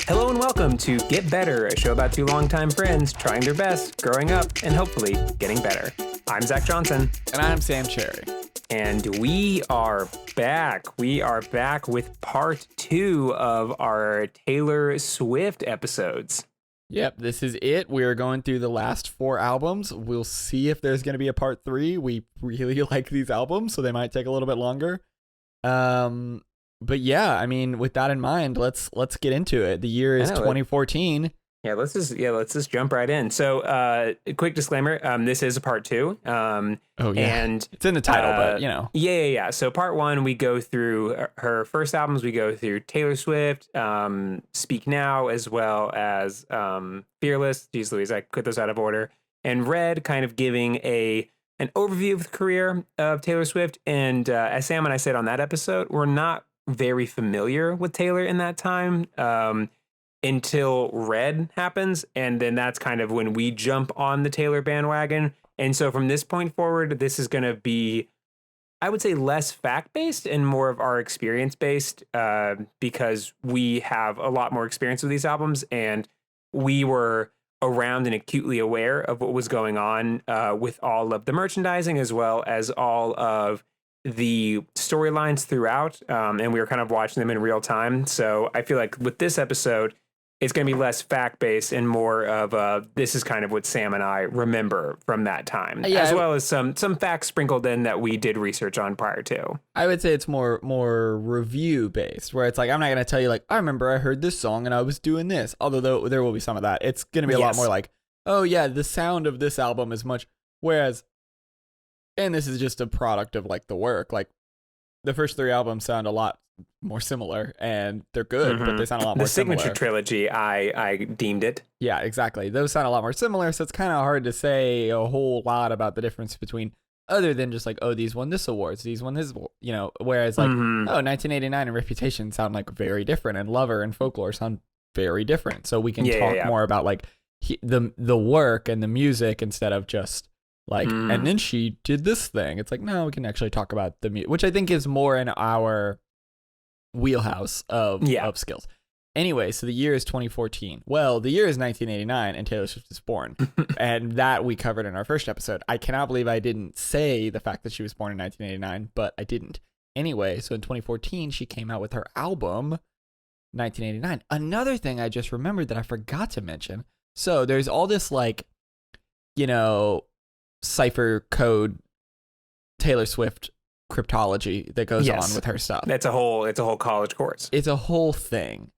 Hello and welcome to Get Better, a show about two longtime friends trying their best, growing up, and hopefully getting better. I'm Zach Johnson. And I'm Sam Cherry. And we are back. We are back with part 2 of our Taylor Swift episodes. Yep, this is it. We are going through the last 4 albums. We'll see if there's going to be a part 3. We really like these albums, so they might take a little bit longer. But yeah, I mean, with that in mind, let's get into it. The year is 2014. Let's just jump right in. So, a quick disclaimer: this is a part 2. And it's in the title, but you know. Yeah. So, part 1, we go through her first albums. We go through Taylor Swift, Speak Now, as well as Fearless. Jeez Louise, I put those out of order. And Red, kind of giving an overview of the career of Taylor Swift. And as Sam and I said on that episode, we're not very familiar with Taylor in that time. Until Red happens, and then that's kind of when we jump on the Taylor bandwagon. And so from this point forward, this is going to be, I would say, less fact-based and more of our experience-based, because we have a lot more experience with these albums, and we were around and acutely aware of what was going on with all of the merchandising, as well as all of the storylines throughout, and we were kind of watching them in real time. So I feel like with this episode, it's going to be less fact-based and more of this is kind of what Sam and I remember from that time, as well as some facts sprinkled in that we did research on prior to. I would say it's more review-based, where it's like, I'm not going to tell you, like, I remember I heard this song and I was doing this, although there will be some of that. It's going to be a lot more like, oh yeah, the sound of this album is much, whereas, and this is just a product of, like, the work, like, the first 3 albums sound a lot more similar, and they're good, but they sound a lot more similar. The signature trilogy, I deemed it. Yeah, exactly. Those sound a lot more similar, so it's kind of hard to say a whole lot about the difference between, other than just like, oh, these won this awards, these won this, you know, whereas like, 1989 and Reputation sound like very different, and Lover and Folklore sound very different. So we can talk more about like the work and the music instead of just like, and then she did this thing. It's like, no, we can actually talk about the music, which I think is more in our wheelhouse of skills. Anyway, so the year is 2014. Well, the year is 1989 and Taylor Swift is born. And that we covered in our first episode. I cannot believe I didn't say the fact that she was born in 1989, but I didn't. Anyway, so in 2014, she came out with her album, 1989. Another thing I just remembered that I forgot to mention. So there's all this like, you know, cipher code Taylor Swift cryptology that goes on with her stuff. It's a whole college course. It's a whole thing.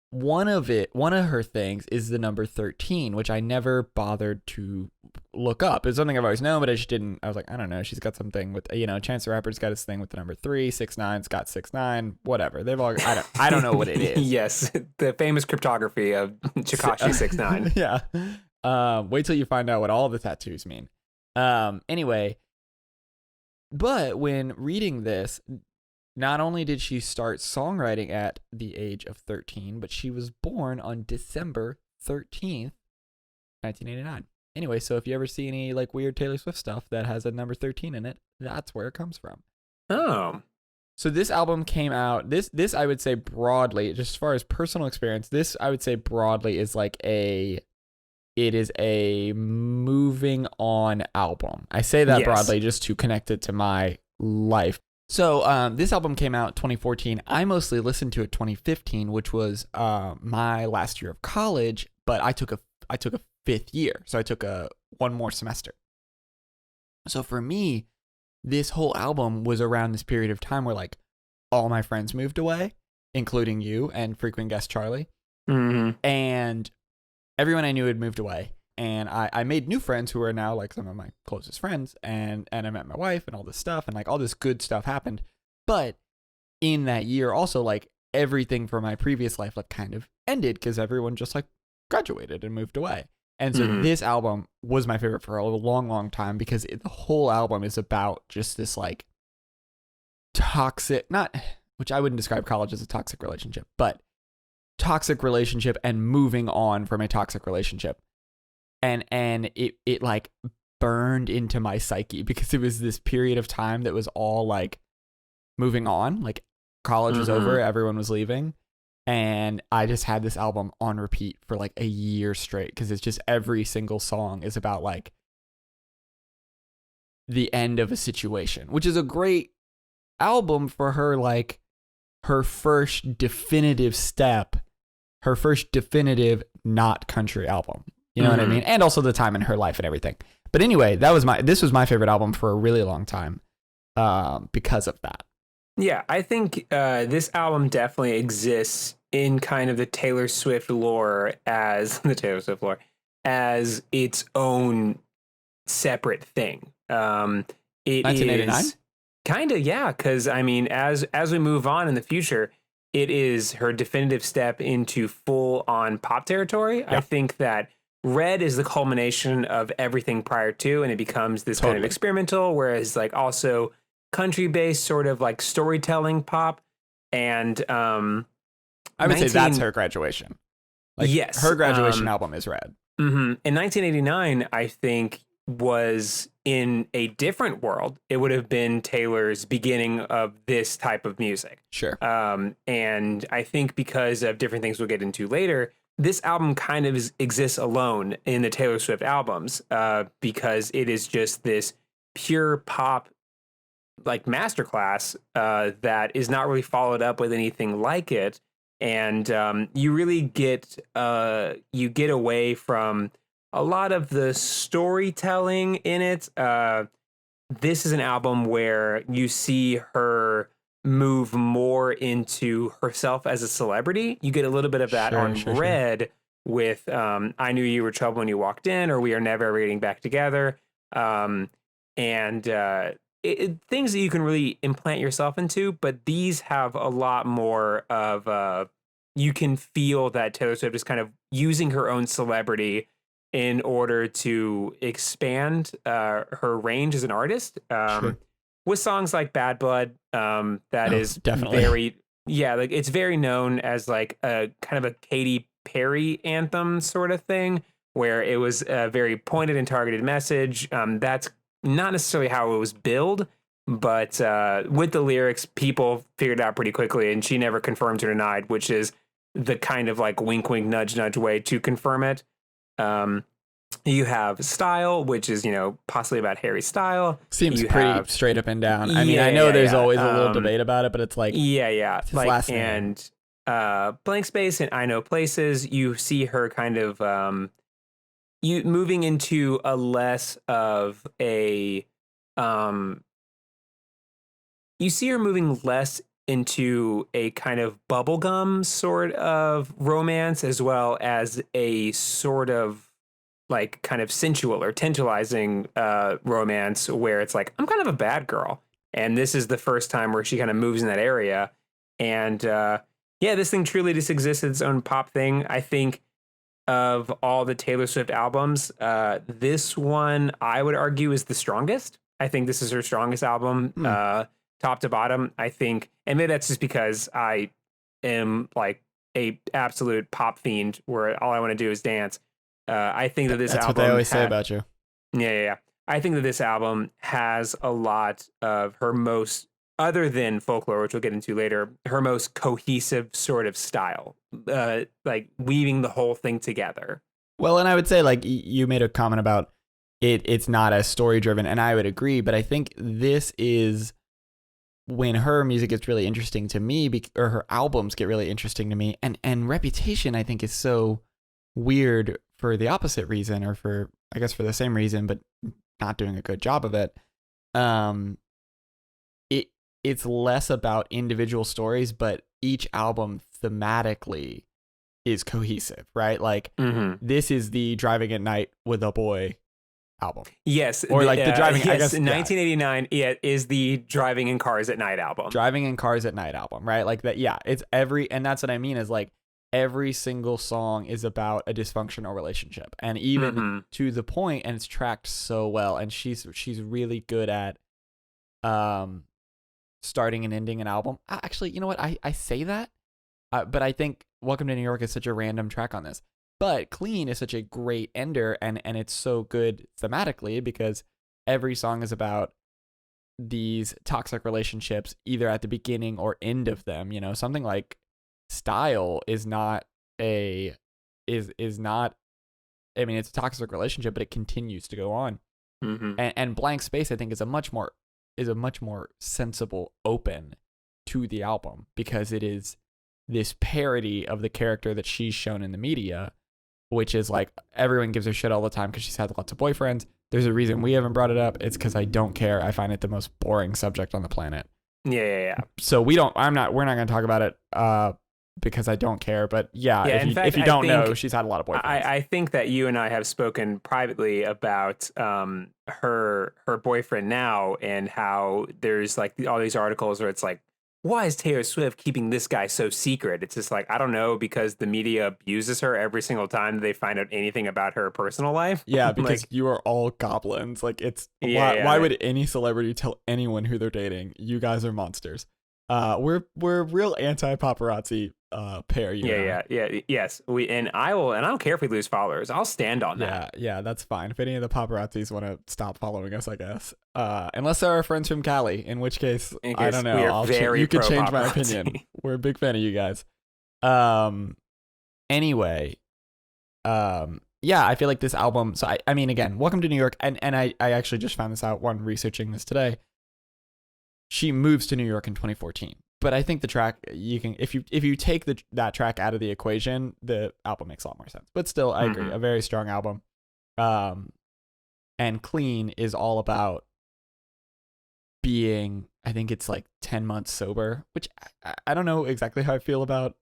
One of her things is the number 13, which I never bothered to look up. It's something I've always known, but I just didn't. I was like, I don't know. She's got something with, you know, Chance the Rapper's got his thing with the number 3, 6ix9ine's got 6ix9ine, whatever. They've all, I don't know what it is. Yes, the famous cryptography of Tekashi 6ix9ine. Yeah. Wait till you find out what all the tattoos mean. Anyway, but when reading this, not only did she start songwriting at the age of 13, but she was born on December 13th, 1989. Anyway, so if you ever see any like weird Taylor Swift stuff that has a number 13 in it, that's where it comes from. Oh. So this album came out, this I would say broadly, just as far as personal experience, this I would say broadly is like it is a moving on album. I say that broadly just to connect it to my life. So this album came out 2014. I mostly listened to it 2015, which was my last year of college, but I took a 5th year. So I took one more semester. So for me, this whole album was around this period of time where like all my friends moved away, including you and frequent guest Charlie. Mm-hmm. And everyone I knew had moved away, and I made new friends who are now like some of my closest friends, and I met my wife and all this stuff, and like all this good stuff happened. But in that year also, like everything from my previous life like kind of ended because everyone just like graduated and moved away. And so this album was my favorite for a long, long time because the whole album is about just this like toxic, which I wouldn't describe college as a toxic relationship, but toxic relationship and moving on from a toxic relationship. And it like burned into my psyche because it was this period of time that was all like moving on, like college was over, everyone was leaving. And I just had this album on repeat for like a year straight because it's just every single song is about like the end of a situation, which is a great album for her, like her first definitive step, her first definitive not country album. You know what I mean? And also the time in her life and everything. But anyway, this was my favorite album for a really long time because of that. Yeah, I think this album definitely exists in kind of the Taylor Swift lore as its own separate thing. It 1989? is kind of, yeah, because I mean, as we move on in the future, it is her definitive step into full on pop territory. Yeah. I think that Red is the culmination of everything prior to, and it becomes this kind of experimental, whereas like also country based sort of like storytelling pop. And I would say that's her graduation. Like, yes, her graduation album is Red. In 1989, I think was in a different world. It would have been Taylor's beginning of this type of music. Sure. And I think because of different things we'll get into later, this album kind of exists alone in the Taylor Swift albums because it is just this pure pop like masterclass that is not really followed up with anything like it. And you really get away from a lot of the storytelling in it. This is an album where you see her move more into herself as a celebrity. You get a little bit of that on Red with I Knew You Were Trouble When You Walked In, or We Are Never Ever Getting Back Together. Things that you can really implant yourself into, but these have a lot more of you can feel that Taylor Swift is kind of using her own celebrity in order to expand her range as an artist. With songs like Bad Blood, is definitely very, like it's very known as like a kind of a Katy Perry anthem sort of thing, where it was a very pointed and targeted message. That's not necessarily how it was billed, but with the lyrics, people figured it out pretty quickly, and she never confirmed or denied, which is the kind of like wink, wink, nudge, nudge way to confirm it. You have Style, which is, possibly about Harry Style. Seems pretty straight up and down. I mean, I know there's always a little debate about it, but it's like, it's like, and Blank Space and I Know Places, you see her kind of you moving into a less of a you see her moving less into a kind of bubblegum sort of romance, as well as a sort of like kind of sensual or tantalizing romance, where it's like, I'm kind of a bad girl. And this is the first time where she kind of moves in that area. And this thing truly just exists as its own pop thing. I think of all the Taylor Swift albums, this one I would argue is the strongest. I think this is her strongest album, top to bottom. I think, and maybe that's just because I am like a absolute pop fiend where all I want to do is dance. I think that that's album, what they always say about you. Yeah. I think that this album has a lot of her most, other than Folklore, which we'll get into later, her most cohesive sort of style, like weaving the whole thing together. Well, and I would say, like, you made a comment about it's not as story driven, and I would agree, but I think this is when her music gets really interesting to me, or her albums get really interesting to me, and Reputation, I think, is so weird for the opposite reason, or for, I guess, for the same reason, but not doing a good job of it. It's less about individual stories, but each album thematically is cohesive, right? Like, this is the Driving at Night with a Boy album. Yes. Or like the Driving, yes, I guess. 1989 is the Driving in Cars at Night album. Driving in Cars at Night album, right? Like that, it's and that's what I mean is like, every single song is about a dysfunctional relationship, and even to the point, and it's tracked so well. And she's really good at starting and ending an album. Actually, you know what? I say that, but I think Welcome to New York is such a random track on this. But Clean is such a great ender, and it's so good thematically because every song is about these toxic relationships, either at the beginning or end of them. Something like style is not a is not. I mean, it's a toxic relationship, but it continues to go on. Mm-hmm. And Blank Space, I think, is a much more sensible open to the album, because it is this parody of the character that she's shown in the media, which is like everyone gives her shit all the time because she's had lots of boyfriends. There's a reason we haven't brought it up. It's because I don't care. I find it the most boring subject on the planet. Yeah. So we're not going to talk about it because I don't care. But yeah, if you don't know, she's had a lot of boyfriends. I think that you and I have spoken privately about her boyfriend now, and how there's like all these articles where it's like, why is Taylor Swift keeping this guy so secret? It's just like, I don't know, because the media abuses her every single time they find out anything about her personal life. Yeah, because like, you are all goblins. Like, it's why would any celebrity tell anyone who they're dating? You guys are monsters. We're real anti-paparazzi pair. Yes. I don't care if we lose followers. I'll stand on that. Yeah, that's fine. If any of the paparazzis want to stop following us, I guess. Unless they're our friends from Cali, in which case I don't know. You could change my opinion. We're a big fan of you guys. Anyway, yeah, I feel like this album. So I mean, again, Welcome to New York, and I actually just found this out when researching this today. She moves to New York in 2014. But I think the track, you can, if you take that track out of the equation, the album makes a lot more sense. But still, I agree, a very strong album. And Clean is all about being, I think it's like 10 months sober, which I don't know exactly how I feel about.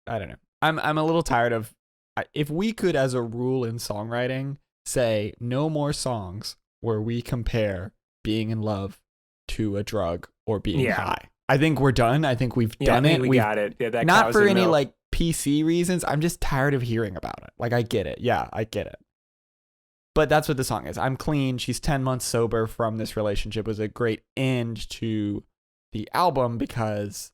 I don't know. I'm a little tired of, if we could, as a rule in songwriting, say no more songs where we compare being in love to a drug or being high. I think we're done. I think we've done it. We got it. Yeah, that not for any like PC reasons. I'm just tired of hearing about it. Like, I get it. Yeah, I get it. But that's what the song is. I'm clean. She's 10 months sober from this relationship. It was a great end to the album because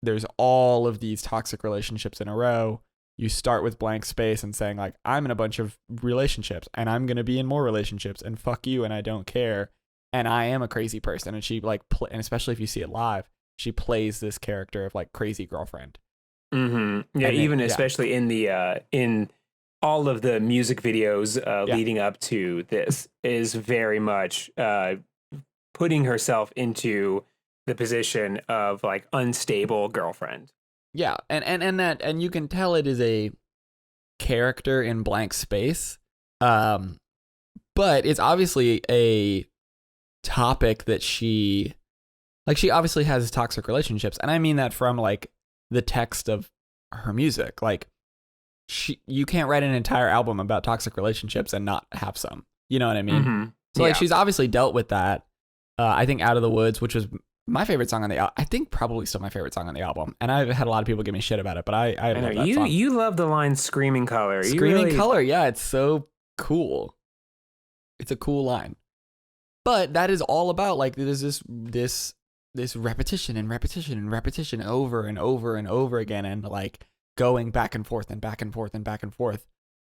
there's all of these toxic relationships in a row. You start with Blank Space and saying like, I'm in a bunch of relationships and I'm going to be in more relationships and fuck you and I don't care. And I am a crazy person. And she like, and especially if you see it live, she plays this character of like crazy girlfriend. Mm-hmm. Yeah. And even especially in the, in all of the music videos leading up to this is very much putting herself into the position of like unstable girlfriend. Yeah. And you can tell it is a character in Blank Space. But it's obviously a topic that she obviously has toxic relationships, and I mean that from like the text of her music. Like, you can't write an entire album about toxic relationships and not have some, you know what I mean? Mm-hmm. So like, she's obviously dealt with that. I think Out of the Woods, which was my favorite song on the album, I think probably still my favorite song on the album, and I've had a lot of people give me shit about it, but I love that song. You love the line Screaming Color. Color, yeah, it's so cool. It's a cool line. But that is all about like, there's this repetition and repetition and repetition over and over and over again, and like going back and forth and back and forth and back and forth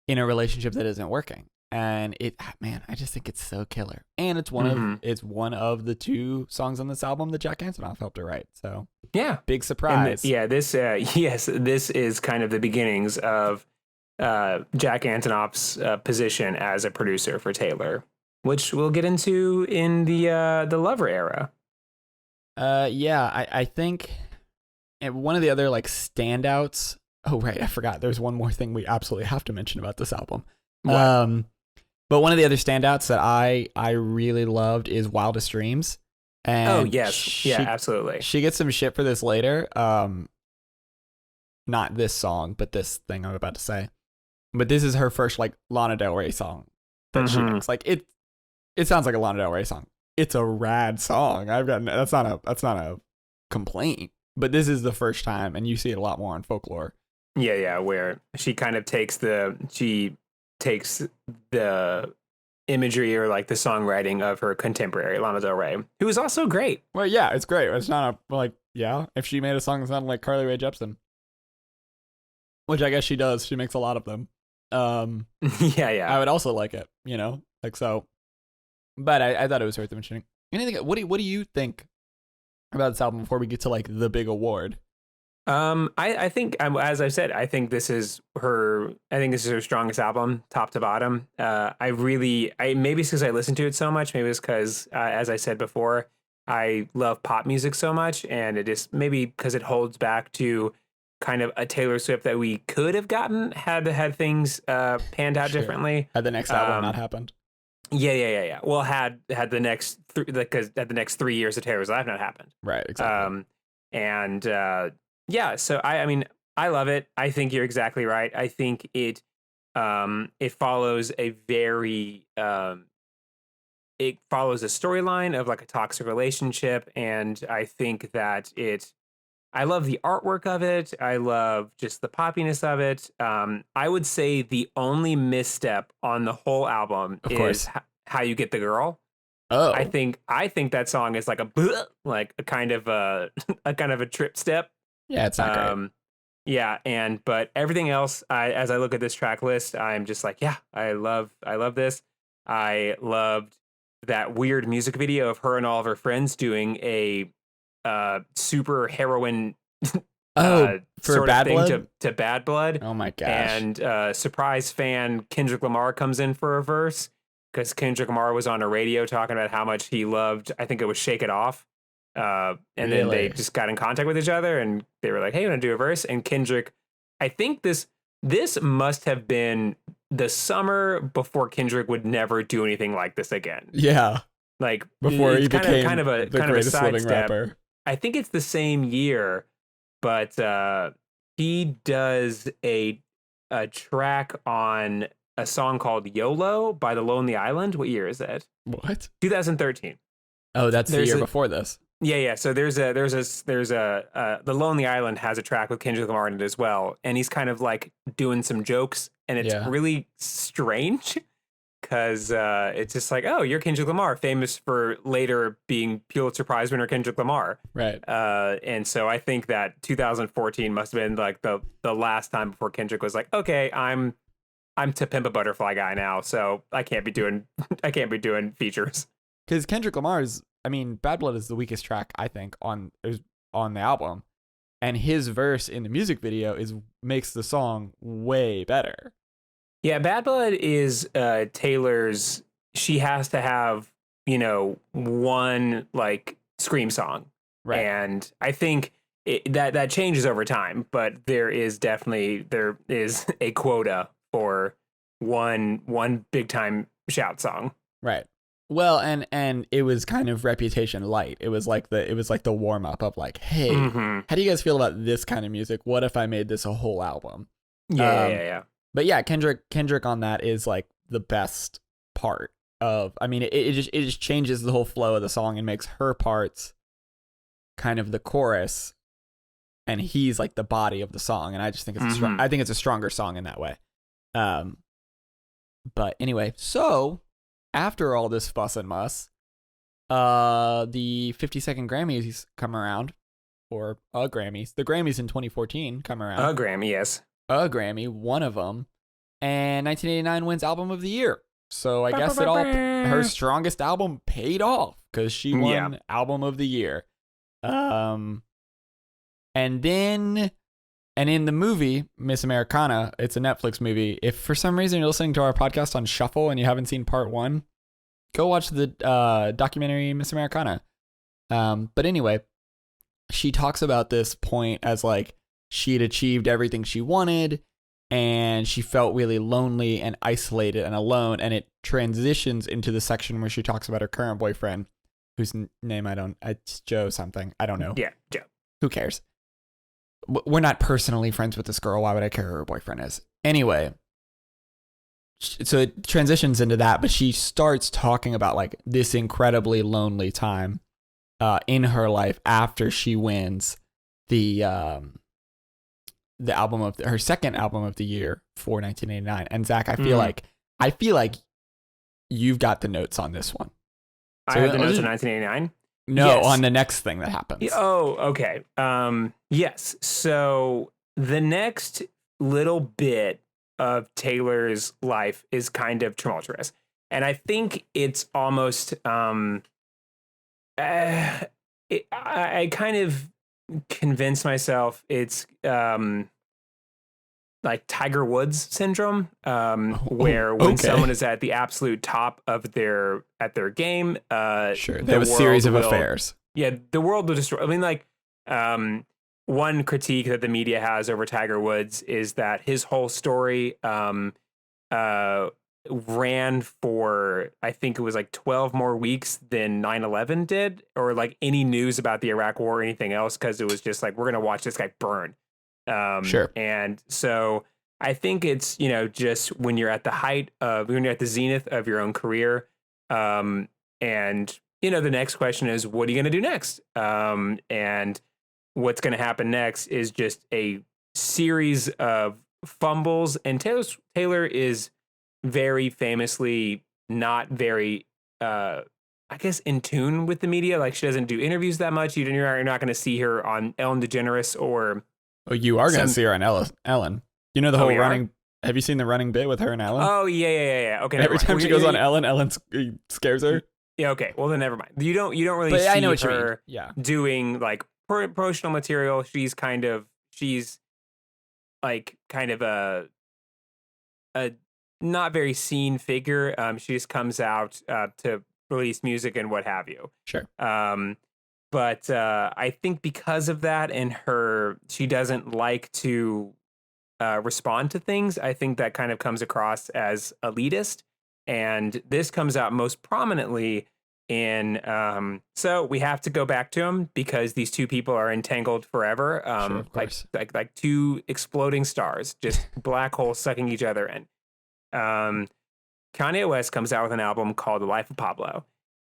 in a relationship that isn't working. And I just think it's so killer. And it's one of the two songs on this album that Jack Antonoff helped her write. So yeah, big surprise. This is kind of the beginnings of Jack Antonoff's position as a producer for Taylor, which we'll get into in the Lover era. I think one of the other like standouts. Oh right, I forgot. There's one more thing we absolutely have to mention about this album. What? But one of the other standouts that I really loved is Wildest Dreams. And absolutely. She gets some shit for this later. Not this song, but this thing I'm about to say. But this is her first like Lana Del Rey song that she makes. Like it sounds like a Lana Del Rey song. It's a rad song. That's not a complaint. But this is the first time, and you see it a lot more on Folklore. Yeah, where she kind of takes the imagery or like the songwriting of her contemporary Lana Del Rey, who is also great. Well, yeah, it's great. It's not if she made a song that sounded like Carly Rae Jepsen, which I guess she does. She makes a lot of them. Yeah. I would also like it, like so. But I thought it was worth mentioning. Anything? What do you think about this album before we get to like the big award? I think, as I said, I think this is her. I think this is her strongest album, top to bottom. Maybe it's because I listened to it so much. Maybe it's because, as I said before, I love pop music so much, and it is maybe because it holds back to kind of a Taylor Swift that we could have gotten had things panned out Sure. differently. Had the next album not happened. Yeah. Well, had the next because had the next 3 years of Taylor's life not happened. Right. Exactly. And yeah, so I mean, I love it. I think you're exactly right. I think it follows a very it follows a storyline of like a toxic relationship, and I think that I love the artwork of it. I love just the poppiness of it. I would say the only misstep on the whole album Of is course. How You Get the Girl. Oh. I think that song is like a kind of a kind of a trip step. Yeah, it's not great. Yeah, but everything else, as I look at this track list, I'm just like, yeah, I love this. I loved that weird music video of her and all of her friends doing a super heroin Oh, for sort of Bad thing Blood? to Bad Blood. Oh my gosh. And surprise fan Kendrick Lamar comes in for a verse because Kendrick Lamar was on a radio talking about how much he loved, I think it was Shake It Off. And then they Really? just got in contact with each other and they were like, hey, you want to do a verse? And Kendrick, I think this must have been the summer before Kendrick would never do anything like this again. Yeah. Like Before he it's became kind of the a greatest living sidestep. rapper. I think it's the same year, but he does a track on a song called YOLO by The Lonely Island. What year is that? What? 2013. Oh, that's the There's year a- before this. Yeah. So there's a The Lonely Island has a track with Kendrick Lamar in it as well, and he's kind of like doing some jokes, and it's Yeah. really strange because it's just like, oh, you're Kendrick Lamar, famous for later being Pulitzer Prize winner Kendrick Lamar. Right. And so I think that 2014 must have been like the last time before Kendrick was like, okay, I'm To Pimp a Butterfly guy now, so I can't be doing features. Because Kendrick Lamar's, I mean, Bad Blood is the weakest track, I think, on the album. And his verse in the music video makes the song way better. Yeah, Bad Blood is Taylor's. She has to have, one like scream song, Right. and I think that changes over time. But there is a quota for one big time shout song. Right. Well, and it was kind of Reputation light. It was like the warm up of like, hey, Mm-hmm. how do you guys feel about this kind of music? What if I made this a whole album? Yeah. But yeah, Kendrick on that is like the best part of. I mean, it just changes the whole flow of the song and makes her parts kind of the chorus, and he's like the body of the song. And I just think it's I think it's a stronger song in that way. But anyway, so after all this fuss and muss, the 52nd Grammys come around, or Grammys. The Grammys in 2014 come around. A Grammy, yes. A Grammy, one of them, and 1989 wins Album of the Year. So I guess her strongest album paid off because she won Album of the Year. And in the movie Miss Americana, it's a Netflix movie. If for some reason you're listening to our podcast on Shuffle and you haven't seen part 1, go watch the documentary Miss Americana. But anyway, she talks about this point as like she'd achieved everything she wanted and she felt really lonely and isolated and alone, and it transitions into the section where she talks about her current boyfriend, whose name it's Joe something. I don't know. Yeah, Joe. Who cares? We're not personally friends with this girl. Why would I care who her boyfriend is? Anyway, so it transitions into that, but she starts talking about like this incredibly lonely time in her life after she wins the album of her second album of the year for 1989. And Zach, I feel like you've got the notes on this one. So I have the notes of 1989. No, yes. On the next thing that happens. Oh, okay. Yes. So the next little bit of Taylor's life is kind of tumultuous, and I think it's almost I kind of convince myself it's like Tiger Woods syndrome, where when someone is at the absolute top of their game, sure, they have a series of affairs. Yeah, the world will destroy. I mean, like, one critique that the media has over Tiger Woods is that his whole story ran for, I think it was like 12 more weeks than 9/11 did, or like any news about the Iraq War or anything else, because it was just like, we're gonna watch this guy burn. Sure. And so I think it's, you know, just when you're at the zenith of your own career, and you know, the next question is, what are you gonna do next? And what's gonna happen next is just a series of fumbles, and Taylor is very famously not very I guess in tune with the media. Like, she doesn't do interviews that much. You're not going to see her on Ellen DeGeneres or you are going to see her on Ellen. You know the whole running. Are? Have you seen the running bit with her and Ellen? Oh yeah. Okay. Every time she goes on Ellen scares her. Yeah. Okay. Well, then never mind. You don't really but see I know what her you mean. Yeah. doing like promotional material. She's like kind of a not very seen figure. She just comes out to release music and what have you. Sure. But I think because of that, and she doesn't like to respond to things, I think that kind of comes across as elitist. And this comes out most prominently in so we have to go back to them because these two people are entangled forever. Sure, of course. like two exploding stars, just black holes sucking each other in. Kanye West comes out with an album called The Life of Pablo,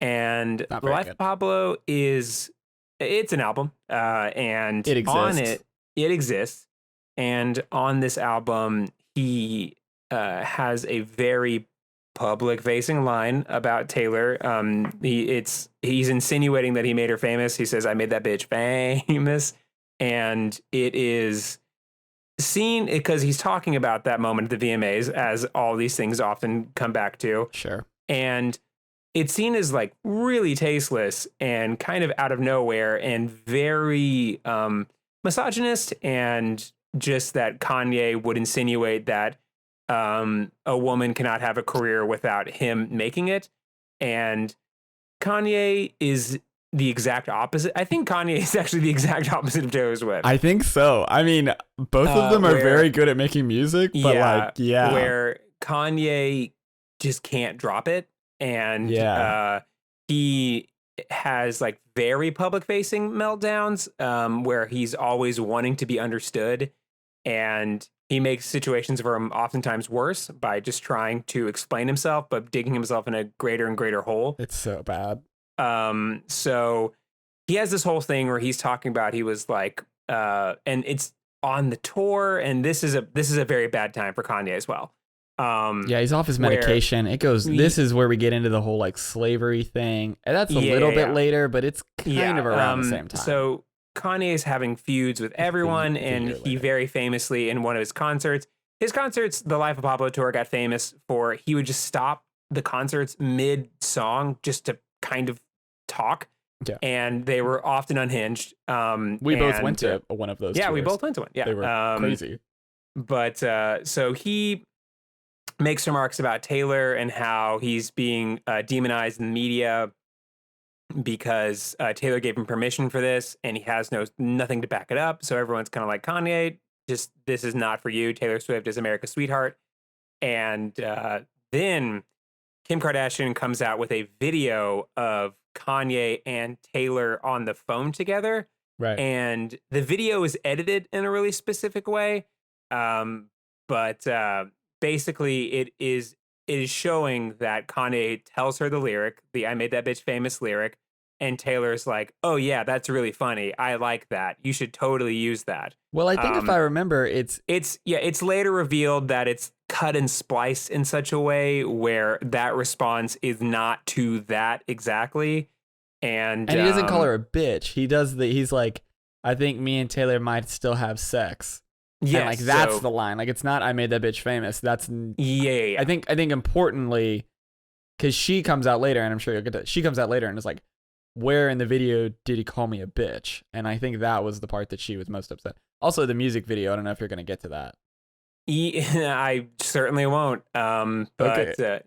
and The Life of Pablo it's an album, and it exists. it exists, and on this album he has a very public facing line about Taylor. He's insinuating that he made her famous. He says, "I made that bitch famous," and it is seen because he's talking about that moment at the VMAs, as all these things often come back to. Sure. And it's seen as like really tasteless and kind of out of nowhere and very misogynist, and just that Kanye would insinuate that a woman cannot have a career without him making it. And Kanye is the exact opposite. I think Kanye is actually the exact opposite of Taylor Swift. I think so. I mean, both of them are very good at making music, but where Kanye just can't drop it. And he has like very public facing meltdowns where he's always wanting to be understood, and he makes situations for him oftentimes worse by just trying to explain himself, but digging himself in a greater and greater hole. It's so bad. So he has this whole thing where he's talking about, he was like, and it's on the tour, and this is a very bad time for Kanye as well. He's off his medication. This is where we get into the whole like slavery thing. And that's a little bit later, but it's kind of around the same time. So Kanye is having feuds with everyone, and he very famously, in one of his concerts, the Life of Pablo tour, got famous for, he would just stop the concerts mid-song just to kind of talk. Yeah. And they were often unhinged. We both went to one of those tours. We both went to one. Yeah. They were crazy. But so he makes remarks about Taylor and how he's being demonized in the media because Taylor gave him permission for this, and he has nothing to back it up. So everyone's kind of like, Kanye, just, this is not for you. Taylor Swift is America's sweetheart. And then Kim Kardashian comes out with a video of Kanye and Taylor on the phone together. Right. And the video is edited in a really specific way. But basically it is showing that Kanye tells her the lyric, the "I made that bitch famous" lyric, and Taylor's like, "Oh yeah, that's really funny. I like that. You should totally use that." Well, I think if I remember, it's later revealed that it's cut and spliced in such a way where that response is not to that exactly. And he doesn't call her a bitch. He's like, "I think me and Taylor might still have sex." Yeah, like that's the line. Like, it's not "I made that bitch famous." That's yeah. I think importantly, because she comes out later, and I'm sure you'll get to. She comes out later and is like, where in the video did he call me a bitch? And I think that was the part that she was most upset. Also, the music video. I don't know if you're gonna get to that. I certainly won't. But Okay.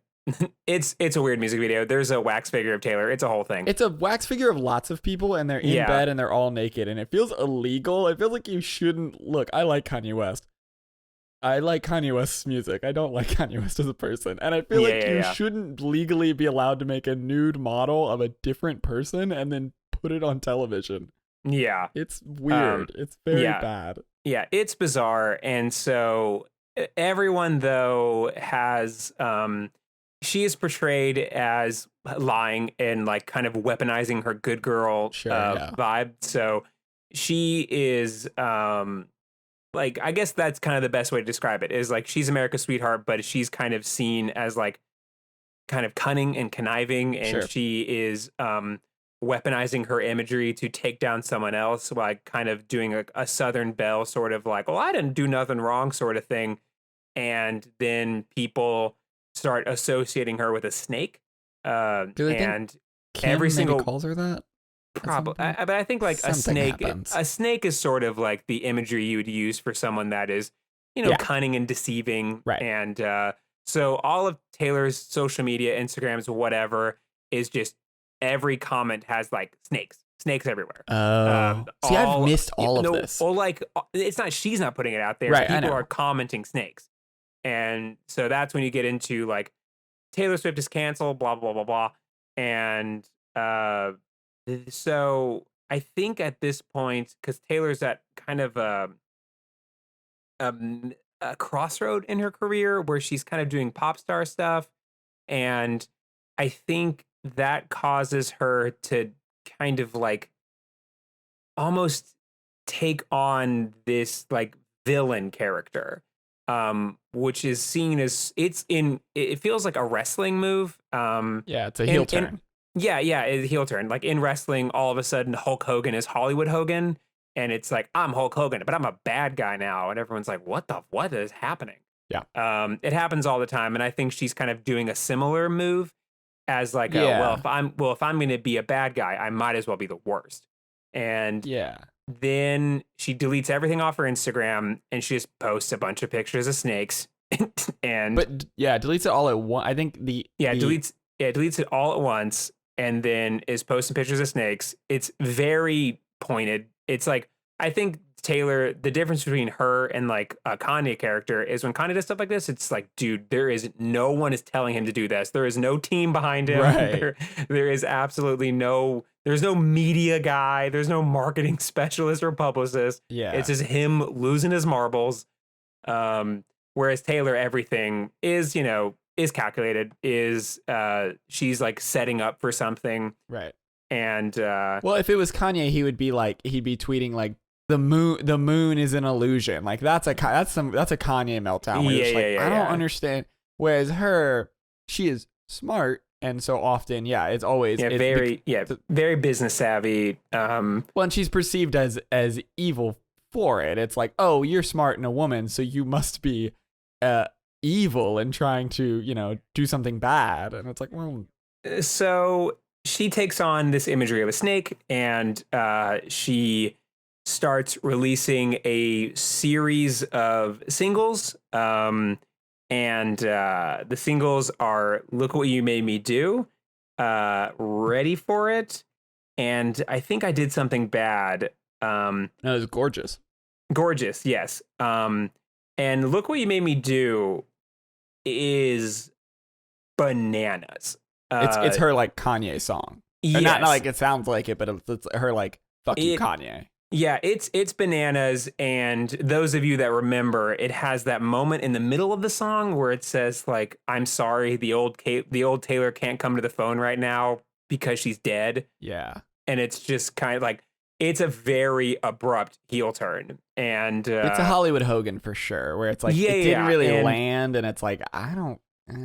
It's a weird music video. There's a wax figure of Taylor. It's a whole thing. It's a wax figure of lots of people, and they're in Yeah. bed and they're all naked, and it feels illegal. It feels like you shouldn't look. I like Kanye West. I like Kanye West's music. I don't like Kanye West as a person, and I feel like you shouldn't legally be allowed to make a nude model of a different person and then put it on television. Yeah. It's weird. It's very bad. Yeah, it's bizarre. And so everyone though has she is portrayed as lying and like kind of weaponizing her good girl vibe. So she is like, I guess that's kind of the best way to describe it, is like she's America's sweetheart, but she's kind of seen as like kind of cunning and conniving, and she is weaponizing her imagery to take down someone else, like kind of doing a Southern Belle sort of like, well, I didn't do nothing wrong sort of thing. And then people start associating her with a snake. And every single calls her that. Probably, but I think like a snake is sort of like the imagery you would use for someone that is, cunning and deceiving. Right. And so all of Taylor's social media, Instagrams, whatever, is just every comment has like snakes everywhere. See, I've missed all of this. Well, like it's not, she's not putting it out there. Right, people are commenting snakes. And so that's when you get into like Taylor Swift is canceled, blah, blah, blah, blah. And so I think at this point, because Taylor's at kind of a crossroad in her career where she's kind of doing pop star stuff. And I think that causes her to kind of like almost take on this like villain character, which is seen as it feels like a wrestling move. It's a heel turn. It's a heel turn. Like in wrestling, all of a sudden Hulk Hogan is Hollywood Hogan, and it's like, I'm Hulk Hogan, but I'm a bad guy now, and everyone's like, what is happening? Yeah. It happens all the time, and I think she's kind of doing a similar move as like, if I'm going to be a bad guy, I might as well be the worst. And then she deletes everything off her Instagram, and she just posts a bunch of pictures of snakes. Deletes it all at once. I think deletes it all at once, and then is posting pictures of snakes. It's very pointed. It's like, I think Taylor, the difference between her and like a Kanye character is when Kanye does stuff like this, it's like, dude, no one is telling him to do this. There is no team behind him. Right. There is absolutely there's no media guy. There's no marketing specialist or publicist. Yeah. It's just him losing his marbles. Whereas Taylor, everything is calculated, she's like setting up for something. Right. And well, if it was Kanye, he'd be tweeting like, the moon is an illusion. Like that's a Kanye meltdown. I don't understand. Whereas her, she is smart, and so often, it's always very business savvy. Well, and she's perceived as evil for it. It's like, oh, you're smart and a woman, so you must be evil and trying to do something bad. And it's like, well, so she takes on this imagery of a snake, and she starts releasing a series of singles. And the singles are Look What You Made Me Do, Ready for It, and I think I Did Something Bad. No, it was Gorgeous. Gorgeous, yes. And Look What You Made Me Do is bananas. It's her like Kanye song. Yes. Not like it sounds like it, but it's her like, fuck you, Kanye. Yeah, it's bananas. And those of you that remember, it has that moment in the middle of the song where it says like, I'm sorry, the old Taylor can't come to the phone right now because she's dead. Yeah. And it's just kind of like, it's a very abrupt heel turn. And it's a Hollywood Hogan for sure, where it's like, it didn't really land, and it's like, I don't.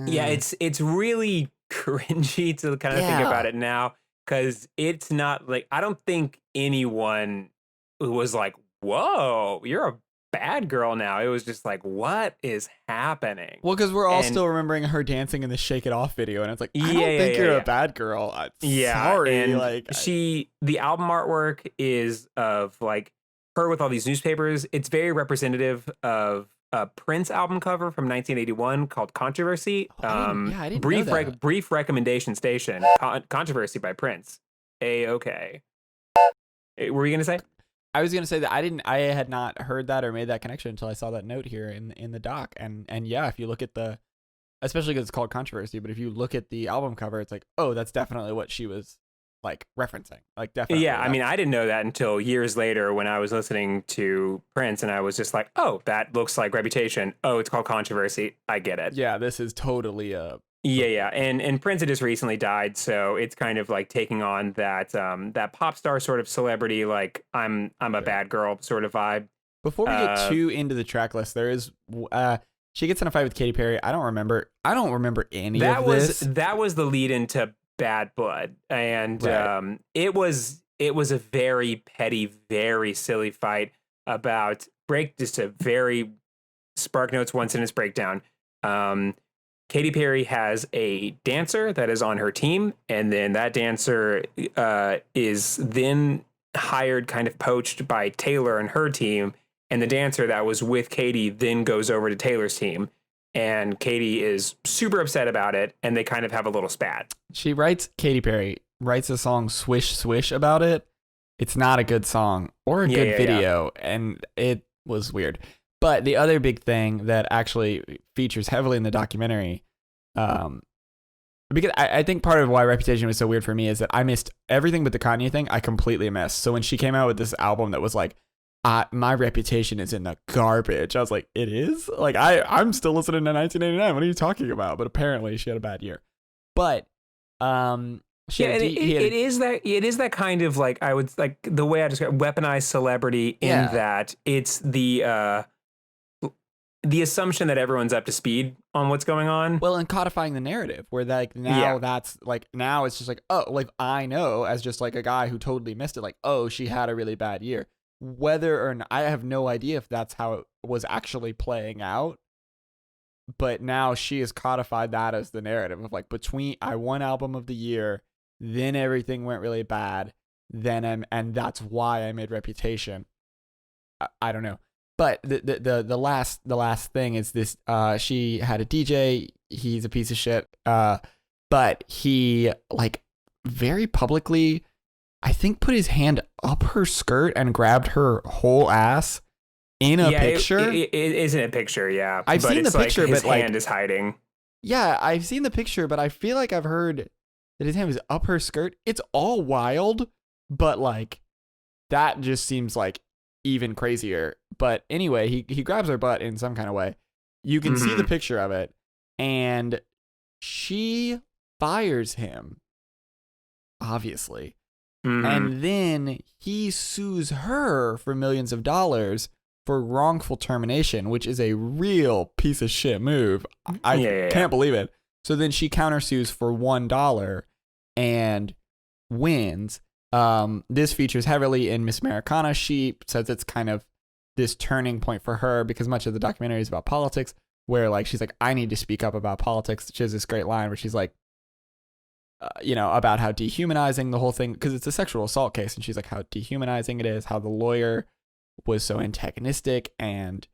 Yeah, it's really cringy to kind of think about it now, because it's not like, I don't think anyone who was like, whoa, you're a bad girl now. It was just like, what is happening? Well, because we're all And still remembering her dancing in the Shake It Off video, and it's like, I yeah, don't yeah, think yeah, you're a yeah. bad girl. I'm Yeah, sorry. and Like, the album artwork is of like her with all these newspapers. It's very representative of a Prince album cover from 1981 called Controversy. I didn't know that. Brief recommendation station. Controversy by Prince. Okay. What were you gonna say? I was gonna say that I had not heard that or made that connection until I saw that note here in the doc, and yeah, if you look at the, especially because it's called Controversy, but if you look at the album cover, it's like, oh, that's definitely what she was like referencing, like definitely. Yeah, I mean, I didn't know that until years later when I was listening to Prince, and I was just like, oh, that looks like Reputation. Oh, it's called Controversy. I get it. Yeah, this is totally a. Yeah, and Prince had just recently died, so it's kind of like taking on that that pop star sort of celebrity, like I'm a bad girl sort of vibe. Before we get too into the track list, there is she gets in a fight with Katy Perry. I don't remember any of this. That was the lead into Bad Blood, and Right. it was a very petty, very silly fight about just a very Spark Notes one sentence breakdown. Katy Perry has a dancer that is on her team, and then that dancer is then hired, kind of poached by Taylor and her team, and the dancer that was with Katy then goes over to Taylor's team, and Katy is super upset about it, and they kind of have a little spat. Katy Perry writes a song Swish Swish about it. It's not a good song or a good video, and it was weird. But the other big thing that actually features heavily in the documentary, because I think part of why Reputation was so weird for me is that I missed everything but the Kanye thing. I completely missed. So when she came out with this album that was like, my reputation is in the garbage, I was like, it is? Like, I'm still listening to 1989. What are you talking about? But apparently she had a bad year. But it is that kind of like, I would like the way I describe weaponized celebrity in that it's the assumption that everyone's up to speed on what's going on. Well, and codifying the narrative where like now that's like, now it's just like, oh, like I know as just like a guy who totally missed it, like, oh, she had a really bad year. Whether or not, I have no idea if that's how it was actually playing out. But now she has codified that as the narrative of like, I won album of the year, then everything went really bad, and that's why I made Reputation. I don't know. But the last thing is this, she had a DJ, he's a piece of shit, but he like very publicly, I think, put his hand up her skirt and grabbed her whole ass in a picture. It is in a picture, yeah. I've seen the picture, his but hand is hiding. Yeah, I've seen the picture, but I feel like I've heard that his hand was up her skirt. It's all wild, but like that just seems like even crazier. But anyway, he grabs her butt in some kind of way. You can see the picture of it, and she fires him, obviously. And then he sues her for millions of dollars for wrongful termination, which is a real piece of shit move. I can't believe it. So then she countersues for $1 and wins. This features heavily in Miss Americana. She says it's kind of this turning point for her because much of the documentary is about politics, where like she's like, I need to speak up about politics. She has this great line where she's like, about how dehumanizing the whole thing, because it's a sexual assault case, and she's like, how dehumanizing it is, how the lawyer was so antagonistic and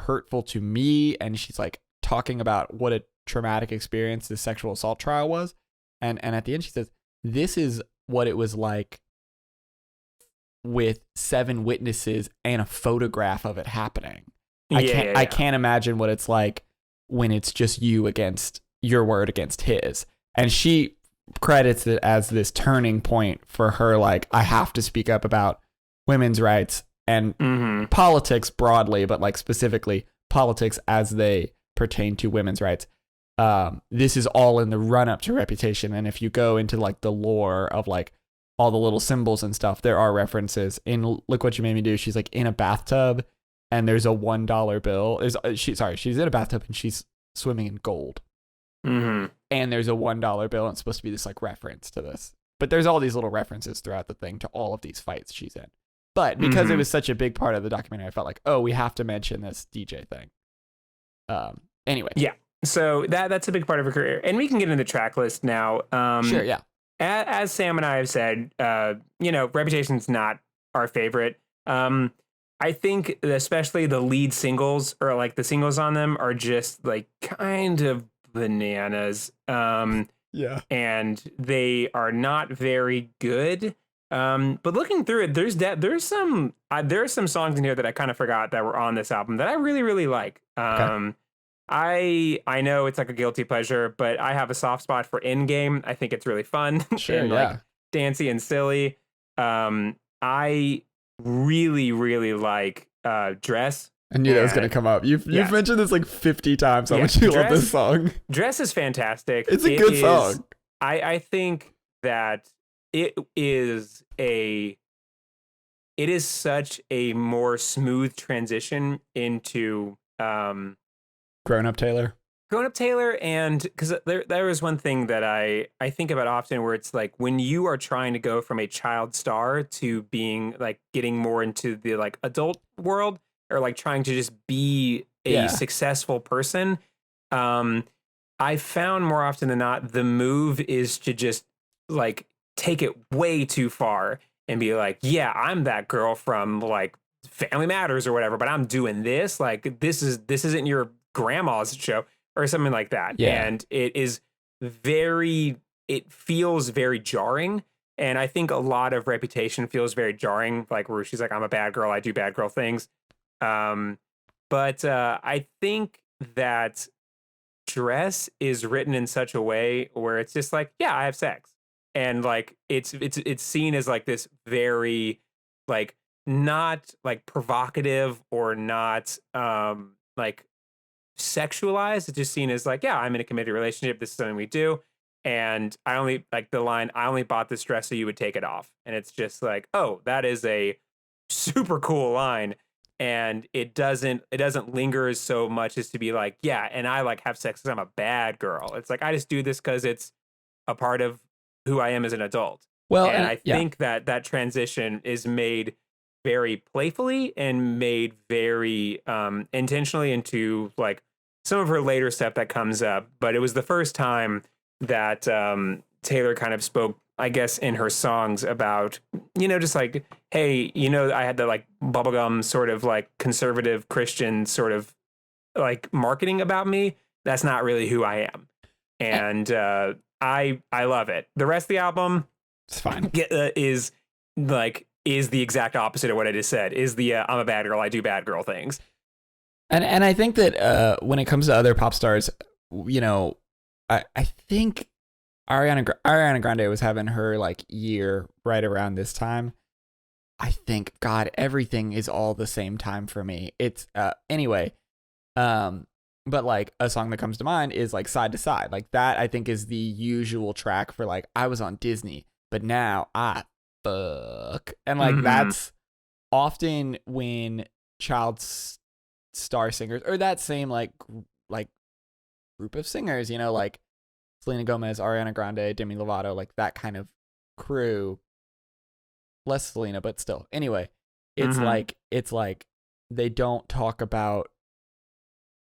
hurtful to me, and she's like talking about what a traumatic experience this sexual assault trial was, and at the end she says, this is what it was like with 7 witnesses and a photograph of it happening. I can't imagine what it's like when it's just you against your word against his. And she credits it as this turning point for her, like, I have to speak up about women's rights and politics broadly, but like specifically politics as they pertain to women's rights. This is all in the run up to Reputation. And if you go into like the lore of like all the little symbols and stuff, there are references in Look What You Made Me Do. She's like in a bathtub and there's a $1 bill. She's in a bathtub and she's swimming in gold. And there's a $1 bill, and it's supposed to be this like reference to this. But there's all these little references throughout the thing to all of these fights she's in. But because it was such a big part of the documentary, I felt like, oh, we have to mention this DJ thing. Anyway. Yeah. So that's a big part of her career. And we can get into the track list now. Sure, yeah. As Sam and I have said, Reputation's not our favorite. I think especially the lead singles or like the singles on them are just like kind of bananas. Yeah. And they are not very good. But looking through it, there are some songs in here that I kind of forgot that were on this album that I really, really like. Okay. I know it's like a guilty pleasure, but I have a soft spot for Endgame. I think it's really fun Sure, and yeah. like dancey and silly. I really, really like Dress. I knew that was gonna come up. You've mentioned this like 50 times how much you love this song. Dress is fantastic. It's a good song. I think that it is such a more smooth transition into Grown Up Taylor. And because there is one thing that I think about often where it's like when you are trying to go from a child star to being like getting more into the like adult world or like trying to just be a successful person. I found more often than not the move is to just like take it way too far and be like, yeah, I'm that girl from like Family Matters or whatever, but I'm doing this. Like this isn't your grandma's show or something like that. Yeah. And it feels very jarring. And I think a lot of Reputation feels very jarring, like where she's like, I'm a bad girl, I do bad girl things. But I think that Dress is written in such a way where it's just like, yeah, I have sex. And like it's seen as like this very like not like provocative or not like sexualized. It's just seen as like, yeah, I'm in a committed relationship. This is something we do. And I only like the line, I only bought this dress so you would take it off. And it's just like, oh, that is a super cool line. And it doesn't linger so much as to be like, yeah, and I like have sex because I'm a bad girl. It's like, I just do this because it's a part of who I am as an adult. Well, and I think that transition is made very playfully and made very intentionally into like some of her later stuff that comes up. But it was the first time that Taylor kind of spoke, I guess, in her songs about, just like, hey, I had the like bubblegum sort of like conservative Christian sort of like marketing about me. That's not really who I am. And I love it. The rest of the album, it's fine. Is the exact opposite of what I just said. Is the I'm a bad girl, I do bad girl things. And I think that when it comes to other pop stars, I think Ariana Grande was having her like year right around this time. I think, God, everything is all the same time for me. It's anyway. But like a song that comes to mind is like Side to Side. Like that I think is the usual track for like I was on Disney, but now I fuck. And like that's often when child star singers or that same like group of singers, like Selena Gomez, Ariana Grande, Demi Lovato, like that kind of crew. Less Selena, but still. Anyway, it's like they don't talk about,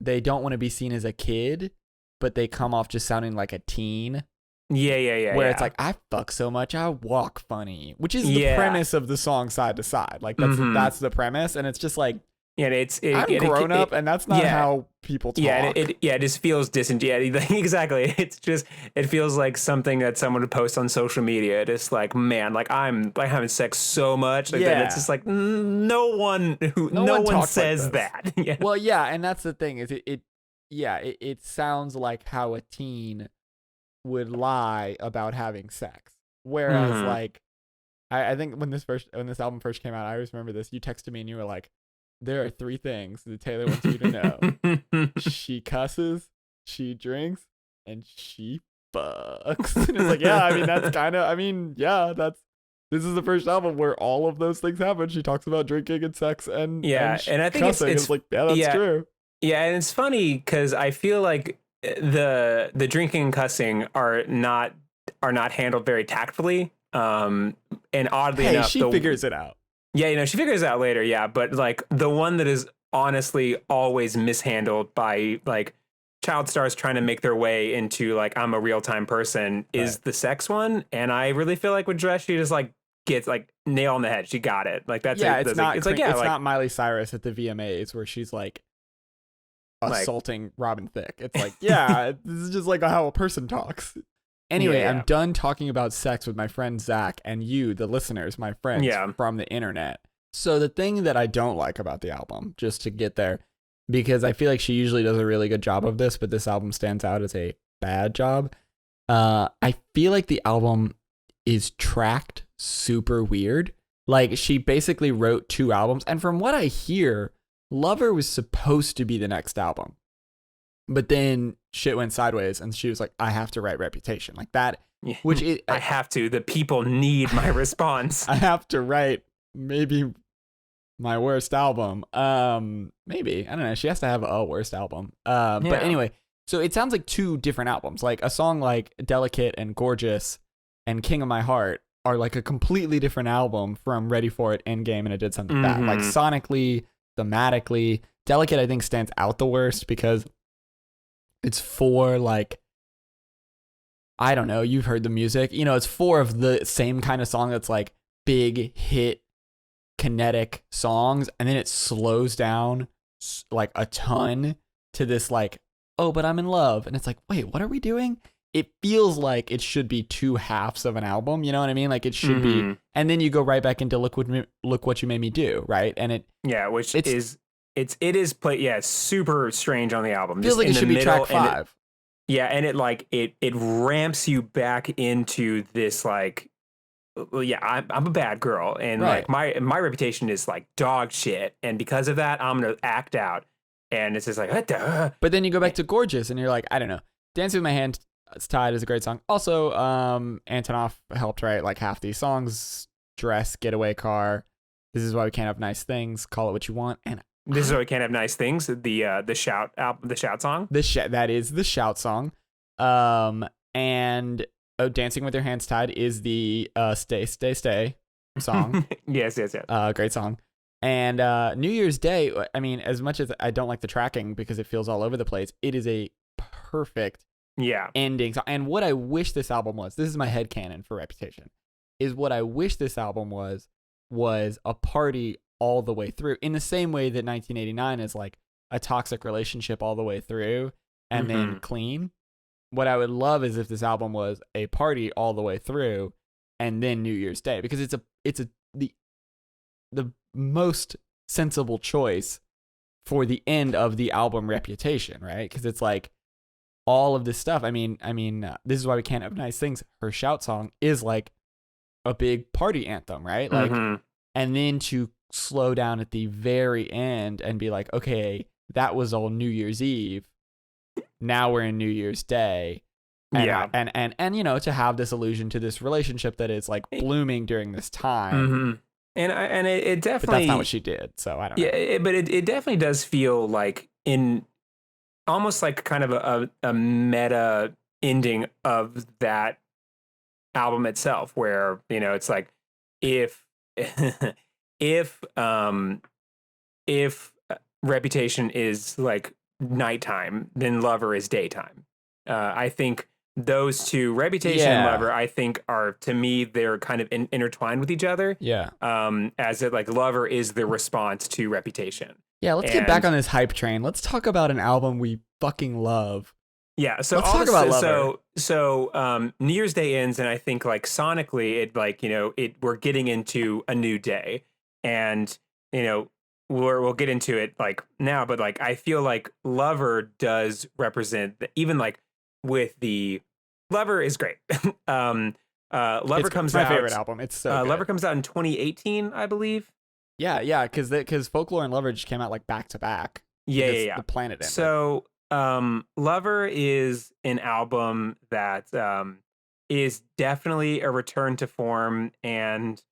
they don't want to be seen as a kid, but they come off just sounding like a teen. Yeah. Where it's like, I fuck so much, I walk funny, which is the premise of the song Side to Side. Like that's the premise, and it's just like, yeah, I'm grown up, and that's not how people talk. Yeah, it just feels disingenuous. Exactly. It feels like something that someone would post on social media. It's like, man, like I'm like having sex so much. Like that. It's just like no one says like that. Yeah. Well, yeah, and that's the thing is it sounds like how a teen would lie about having sex. Whereas like I think when this album first came out, I always remember this. You texted me and you were like, there are 3 things that Taylor wants you to know. She cusses, she drinks, and she fucks. And it's like, yeah, I mean, that's kind of, this is the first album where all of those things happen. She talks about drinking and sex and and I think cussing. It's like, yeah, that's true. Yeah, and it's funny because I feel like the drinking and cussing are not handled very tactfully. And oddly enough, she figures it out. Yeah, she figures it out later, yeah, but like the one that is honestly always mishandled by like child stars trying to make their way into like I'm a real-time person Right. is the sex one, and I really feel like with Dress she just like gets like nail on the head. She got it. Like Yeah, it's like yeah, it's like not Miley Cyrus at the VMAs where she's like like assaulting Robin Thicke. It's like, yeah, this is just like how a person talks. Anyway, yeah, I'm done talking about sex with my friend Zach and you, the listeners, my friends yeah. from the internet. So the thing that I don't like about the album, just to get there, because I feel like she usually does a really good job of this, but this album stands out as a bad job. I feel like the album is tracked super weird. Like she basically wrote 2 albums, and from what I hear, Lover was supposed to be the next album. But then shit went sideways and she was like, I have to write Reputation. Like that, Yeah. which it, I have to. The people need my response. I have to write maybe my worst album. Maybe. I don't know. She has to have a worst album. But Yeah. anyway, so it sounds like 2 different albums. Like a song like Delicate and Gorgeous and King of My Heart are like a completely different album from Ready for It, Endgame, and It Did Something Bad. Like sonically, thematically, Delicate I think stands out the worst because it's for like, I don't know, you've heard the music. It's 4 of the same kind of song that's like big hit kinetic songs, and then it slows down like a ton to this like, oh, but I'm in love. And it's like, wait, what are we doing? It feels like it should be 2 halves of an album, you know what I mean? Like it should be, and then you go right back into look what you made me do, right? And it's super strange on the album. Feels Just like in it the should be middle, track 5. And it like it ramps you back into this like, well, yeah, I'm a bad girl, and Right. like my reputation is like dog shit, and because of that, I'm gonna act out, and it's just like what the. But then you go back to Gorgeous, and you're like, I don't know, Dancing with My Hands Tied is a great song. Also, Antonoff helped write like half these songs. Dress, Getaway Car, This Is Why We Can't Have Nice Things, Call It What You Want, and This Is Why We Can't Have Nice Things. The shout album, the shout song. That is the shout song. And Dancing with Your Hands Tied is the Stay Stay Stay song. Yes. Great song. And New Year's Day, I mean, as much as I don't like the tracking because it feels all over the place, it is a perfect ending song. And what I wish this album was, this is my headcanon for Reputation, is what I wish this album was a party all the way through, in the same way that 1989 is like a toxic relationship all the way through and then clean. What I would love is if this album was a party all the way through and then New Year's Day, because it's the most sensible choice for the end of the album Reputation, right? Because it's like all of this stuff. I mean, This Is Why We Can't Have Nice Things, her shout song, is like a big party anthem, right? Like, and then to slow down at the very end and be like, okay, that was all New Year's Eve. Now we're in New Year's Day. And, and to have this allusion to this relationship that is like blooming during this time. And it definitely, but that's not what she did. So I don't know. Yeah, but it definitely does feel like in almost like kind of a meta ending of that album itself, where it's like if Reputation is like nighttime, then Lover is daytime. I think those two, Reputation and Lover, I think are, to me, they're kind of intertwined with each other. Yeah. As it like Lover is the response to Reputation. Yeah, let's get back on this hype train. Let's talk about an album we fucking love. Yeah, so let's talk about Lover. So New Year's Day ends, and I think like sonically, it like we're getting into a new day, and we'll get into it like now, but like I feel like Lover does represent even like with the Lover is great. Lover comes out. It's my favorite album. It's so good. Lover comes out in 2018, I believe. Yeah, because Folklore and Lover just came out like back to back. Yeah. The planet ended. So Lover is an album that is definitely a return to form, and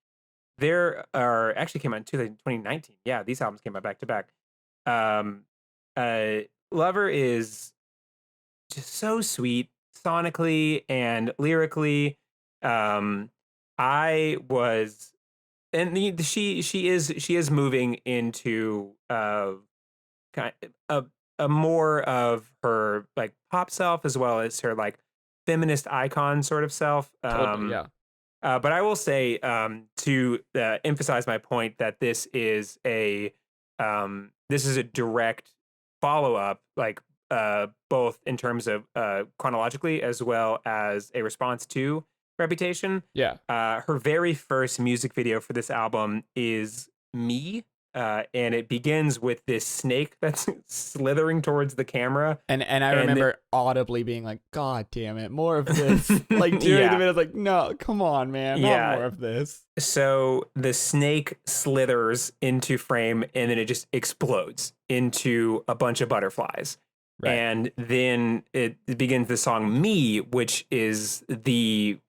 there are actually came out in 2019. Yeah, these albums came out back to back. Lover is just so sweet sonically and lyrically. I was she is moving into kind a more of her like pop self as well as her like feminist icon sort of self. Totally, yeah. But I will say, to emphasize my point, that this is a direct follow up, like both in terms of chronologically as well as a response to Reputation. Yeah. Her very first music video for this album is Me. And it begins with this snake that's slithering towards the camera. And I remember audibly being like, God damn it, more of this. Like during the video, I was like, no, come on, man, not more of this. So the snake slithers into frame and then it just explodes into a bunch of butterflies. Right. And then it begins the song Me, which is the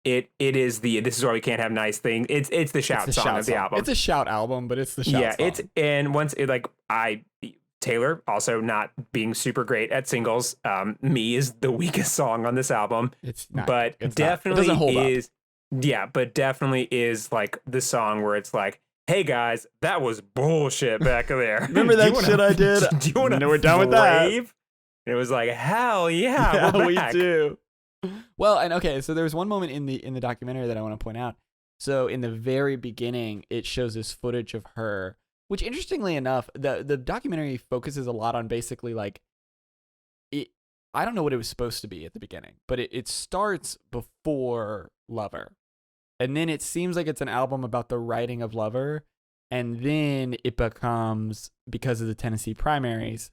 It is the This Is Why We Can't Have Nice Things. It's the shout song of the album. It's a shout album, but it's the shout song. And once it like Taylor also not being super great at singles. Me is the weakest song on this album. It's not, but it's definitely not. It doesn't hold is up. Yeah, but definitely is like the song where it's like, hey guys, that was bullshit back there. Remember that shit I did? Do you want to? No, we're done with that. And it was like, hell yeah, we're back. We do. Well, and okay, so there's one moment in the documentary that I want to point out. So in the very beginning, it shows this footage of her, which interestingly enough, the documentary focuses a lot on basically like it. I don't know what it was supposed to be at the beginning, but it starts before Lover. And then it seems like it's an album about the writing of Lover, and then it becomes, because of the Tennessee primaries,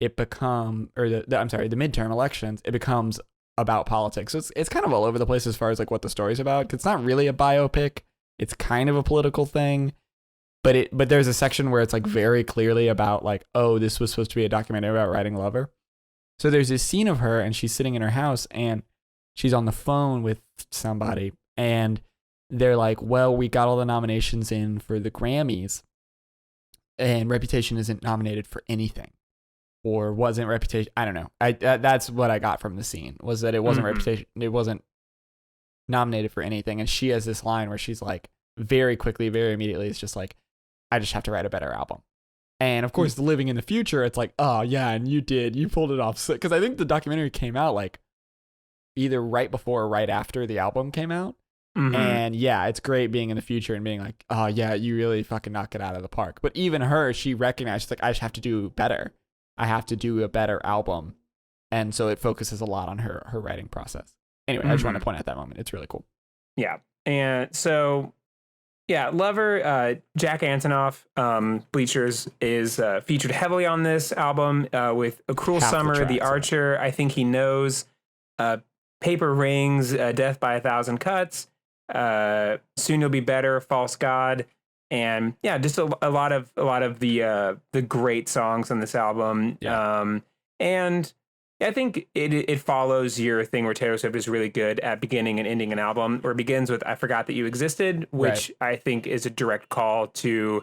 the midterm elections, it becomes about politics. So it's kind of all over the place as far as like what the story's about. 'Cause it's not really a biopic. It's kind of a political thing, but there's a section where it's like very clearly about like, oh, this was supposed to be a documentary about writing Lover. So there's this scene of her and she's sitting in her house and she's on the phone with somebody and they're like, well, we got all the nominations in for the Grammys and Reputation isn't nominated for anything. Or wasn't Reputation? I don't know. That's what I got from the scene, was that it wasn't Reputation. It wasn't nominated for anything. And she has this line where she's like, very quickly, very immediately, it's just like, I just have to write a better album. And of course, Living in the Future, it's like, oh yeah, and you pulled it off. Because I think the documentary came out like either right before or right after the album came out. Mm-hmm. And yeah, it's great being in the future and being like, oh yeah, you really fucking knock it out of the park. But even her, she recognized, she's like, I just have to do better. I have to do a better album. And so it focuses a lot on her writing process. Anyway, I just want to point out that moment. It's really cool. Yeah. And so, yeah, Lover, Jack Antonoff, Bleachers, is featured heavily on this album with A Cruel Summer, The Archer, I Think He Knows, Paper Rings, Death by a Thousand Cuts, Soon You'll Be Better, False God. And yeah, just a lot of the great songs on this album. Yeah. And I think it follows your thing where Taylor Swift is really good at beginning and ending an album, where it begins with I Forgot That You Existed, which I think is a direct call to,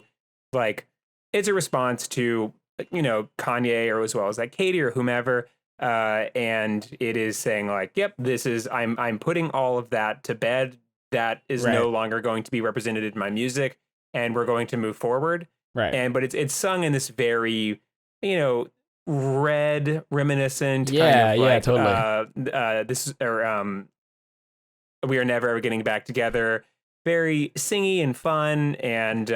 like, it's a response to, you know, Kanye, or as well as like Katy or whomever. And it is saying like, yep, this is, I'm putting all of that to bed. That is no longer going to be represented in my music. And we're going to move forward. Right. But it's sung in this very, you know, Red reminiscent kind of like, totally. We Are Never Ever Getting Back Together. Very singy and fun and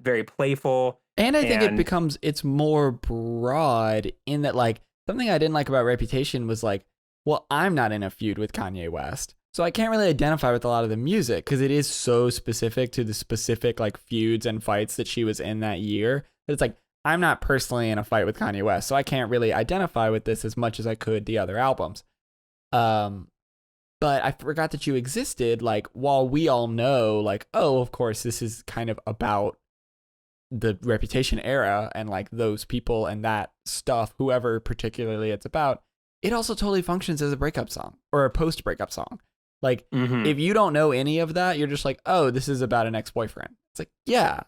very playful. And I think it's more broad in that, like, something I didn't like about Reputation was like, well, I'm not in a feud with Kanye West. So I can't really identify with a lot of the music because it is so specific to the specific like feuds and fights that she was in that year. That it's like, I'm not personally in a fight with Kanye West, so I can't really identify with this as much as I could the other albums. But I Forgot That You Existed, like, while we all know, like, oh, of course, this is kind of about the Reputation era and like those people and that stuff, whoever particularly it's about, it also totally functions as a breakup song or a post-breakup song. Like, if you don't know any of that, you're just like, oh, this is about an ex-boyfriend. It's like, yeah.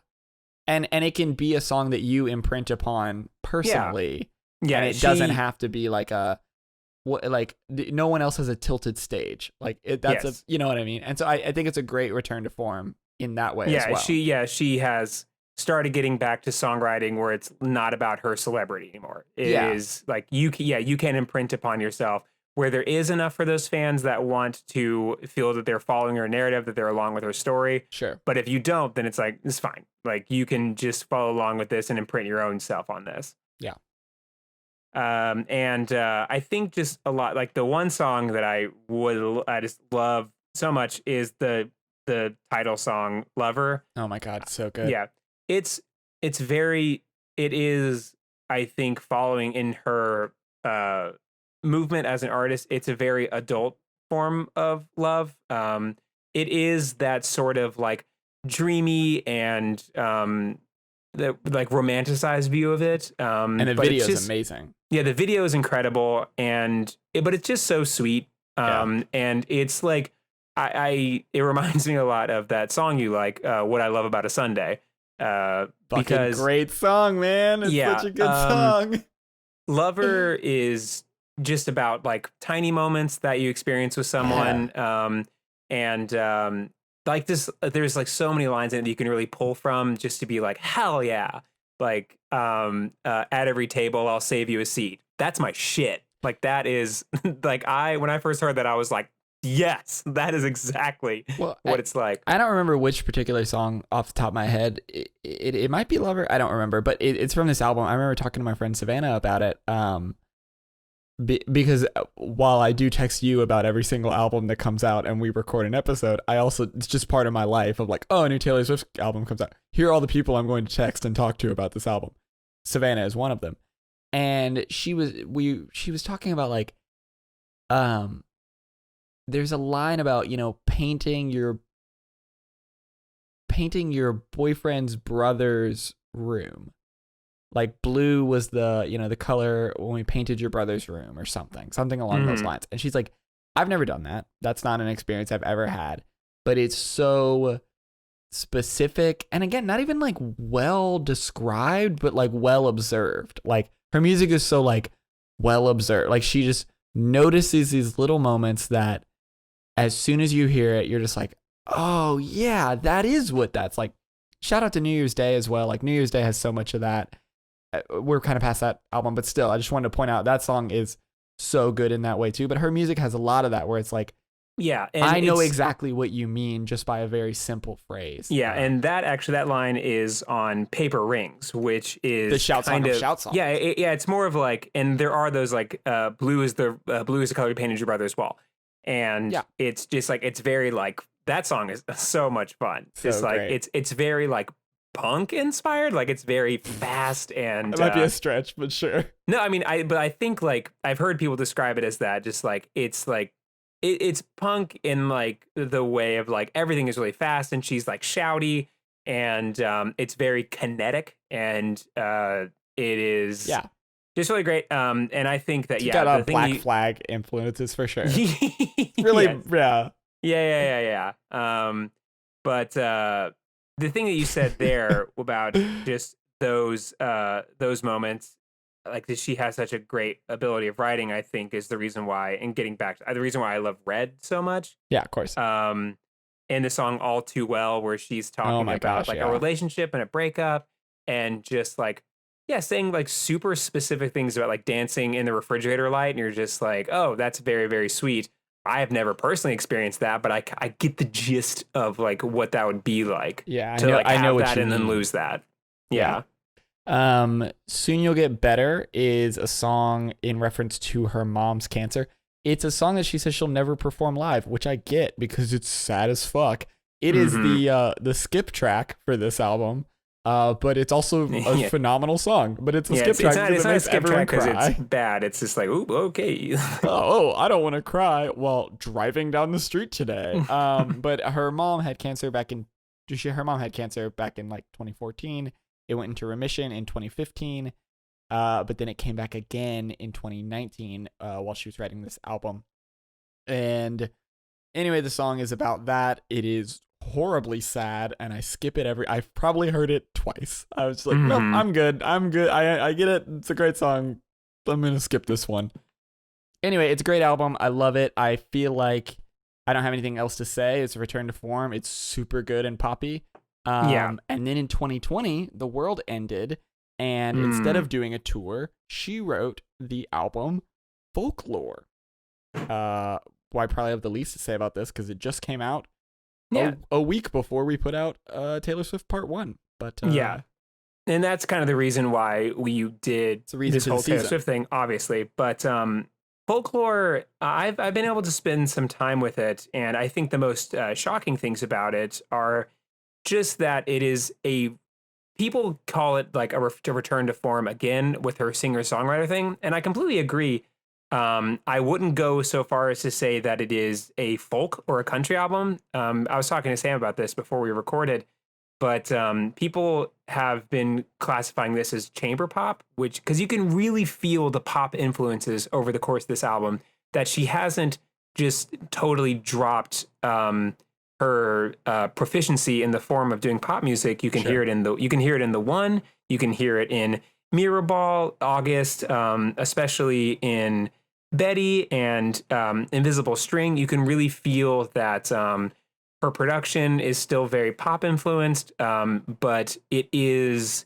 And it can be a song that you imprint upon personally. Yeah. And it doesn't have to be like no one else has a tilted stage. Like, you know what I mean? And so I think it's a great return to form in that way as well. She has started getting back to songwriting where it's not about her celebrity anymore. It is like you can imprint upon yourself where there is enough for those fans that want to feel that they're following her narrative, that they're along with her story. Sure. But if you don't, then it's like, it's fine. Like you can just follow along with this and imprint your own self on this. Yeah. I think just a lot, like the one song that I just love so much is the title song Lover. Oh my God. So good. Yeah. It is, I think, following in her, movement as an artist. It's a very adult form of love. It is that sort of like dreamy and the like romanticized view of it. And the video is amazing. Yeah, the video is incredible, but it's just so sweet. And it's like it reminds me a lot of that song you like, What I Love About a Sunday. Because great song, man. It's such a good song. Lover is just about like tiny moments that you experience with someone. Like this, there's like so many lines in it that you can really pull from just to be like, hell yeah. Like, at every table, I'll save you a seat. That's my shit. Like that is like, when I first heard that, I was like, yes, that is exactly what it's like. I don't remember which particular song off the top of my head. It might be Lover. I don't remember, but it's from this album. I remember talking to my friend Savannah about it. Because while I do text you about every single album that comes out and we record an episode, it's just part of my life of like, oh, a new Taylor Swift album comes out. Here are all the people I'm going to text and talk to about this album. Savannah is one of them. And she was talking about like, there's a line about, painting your boyfriend's brother's room. Like blue was the color when we painted your brother's room or something along those lines. And she's like, I've never done that. That's not an experience I've ever had, but it's so specific. And again, not even like well described, but like well observed. Like her music is so like well observed. Like she just notices these little moments that as soon as you hear it, you're just like, oh yeah, that is what that's like. Shout out to New Year's Day as well. Like New Year's Day has so much of that. We're kind of past that album, but still, I just wanted to point out that song is so good in that way too. But her music has a lot of that where it's like, yeah, and I know exactly what you mean just by a very simple phrase. Yeah, and that line is on Paper Rings, which is the shout song. Yeah, it's more of like, and there are those like blue is the color you painted your brother's wall, and it's just like it's very like that song is so much fun. So it's like great. it's very like punk inspired, like it's very fast and it might be a stretch, but sure. No, I mean I think like I've heard people describe it as that, just like it's like it's punk in like the way of like everything is really fast and she's like shouty and it's very kinetic and it is just really great. And I think that it's got Black Flag influences for sure. Really, yeah. But the thing that you said there about just those moments, like that she has such a great ability of writing, I think is the reason why, and getting back to the reason why I love Red so much. Yeah, of course. In the song All Too Well, where she's talking about a relationship and a breakup and just like, saying like super specific things about like dancing in the refrigerator light. And you're just like, oh, that's very, very sweet. I have never personally experienced that, but I get the gist of like what that would be like. Yeah, I know what that and then lose that. Yeah. Soon You'll Get Better is a song in reference to her mom's cancer. It's a song that she says she'll never perform live, which I get because it's sad as fuck. It is the skip track for this album. But it's also a phenomenal song. But it's a skip track. It's not a skip track because it's bad. It's just like, ooh, okay. I don't want to cry while driving down the street today. But her mom had cancer back in like 2014. It went into remission in 2015. But then it came back again in 2019 while she was writing this album. And anyway, the song is about that. It is horribly sad, and I skip it I've probably heard it twice. I was like, nope, I'm good. I get it. It's a great song. I'm gonna skip this one. Anyway, it's a great album. I love it. I feel like I don't have anything else to say. It's a return to form. It's super good and poppy. Yeah. And then in 2020, the world ended, and instead of doing a tour, she wrote the album Folklore. Well, I probably have the least to say about this because it just came out a week before we put out Taylor Swift Part 1. But yeah. And that's kind of the reason why we did this whole Taylor Swift thing, obviously. But Folklore, I've been able to spend some time with it, and I think the most shocking things about it are just that it is people call it like a return to form again with her singer-songwriter thing, and I completely agree. I wouldn't go so far as to say that it is a folk or a country album. I was talking to Sam about this before we recorded, but people have been classifying this as chamber pop, which, because you can really feel the pop influences over the course of this album, that she hasn't just totally dropped her proficiency in the form of doing pop music. You can hear it in the One, you can hear it in Mirrorball, August, especially in Betty and Invisible String. You can really feel that her production is still very pop influenced, but it is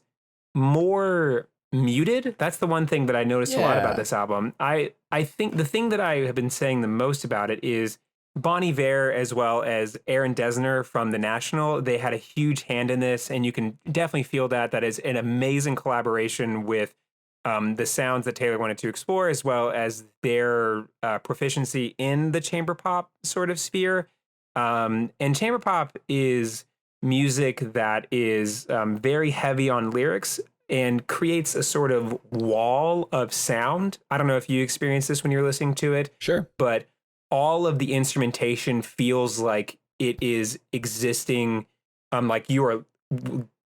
more muted. That's the one thing that I noticed a lot about this album. I think the thing that I have been saying the most about it is Bon Iver, as well as Aaron Dessner from The National. They had a huge hand in this, and you can definitely feel that. That is an amazing collaboration with the sounds that Taylor wanted to explore, as well as their proficiency in the chamber pop sort of sphere. And chamber pop is music that is very heavy on lyrics and creates a sort of wall of sound. I don't know if you experienced this when you're listening to it. Sure. But all of the instrumentation feels like it is existing, like you are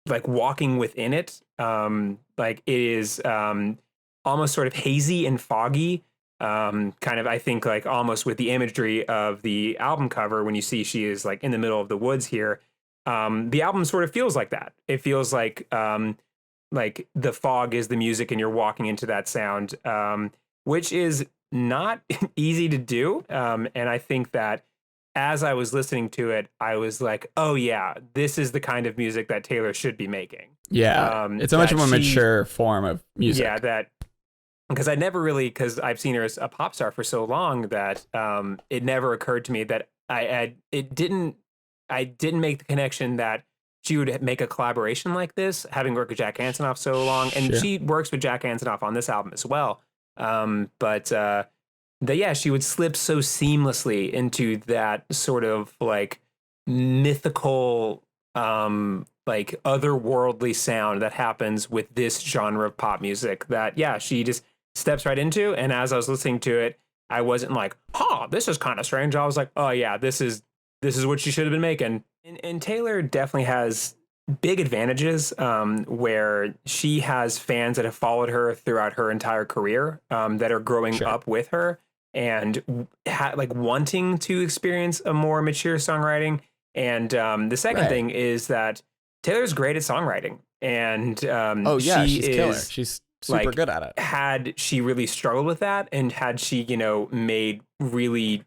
like walking within it. Like it is almost sort of hazy and foggy. Kind of, I think, like almost with the imagery of the album cover when you see she is like in the middle of the woods here. The album sort of feels like that. It feels like the fog is the music and you're walking into that sound, which is not easy to do. And I think that as I was listening to it, I was like, oh yeah, this is the kind of music that Taylor should be making. Yeah. It's a much more mature form of music. Yeah, because I've seen her as a pop star for so long that it never occurred to me that I didn't make the connection that she would make a collaboration like this, having worked with Jack Antonoff so long. And she works with Jack Antonoff on this album as well. She would slip so seamlessly into that sort of like mythical, like otherworldly sound that happens with this genre of pop music that, she just steps right into. And as I was listening to it, I wasn't like, this is kind of strange. I was like, oh yeah, this is what she should have been making. And Taylor definitely has big advantages where she has fans that have followed her throughout her entire career that are growing up with her and like wanting to experience a more mature songwriting. And the second thing is that Taylor's great at songwriting. And she's killer. She's super good at it. Had she really struggled with that, and had she, made really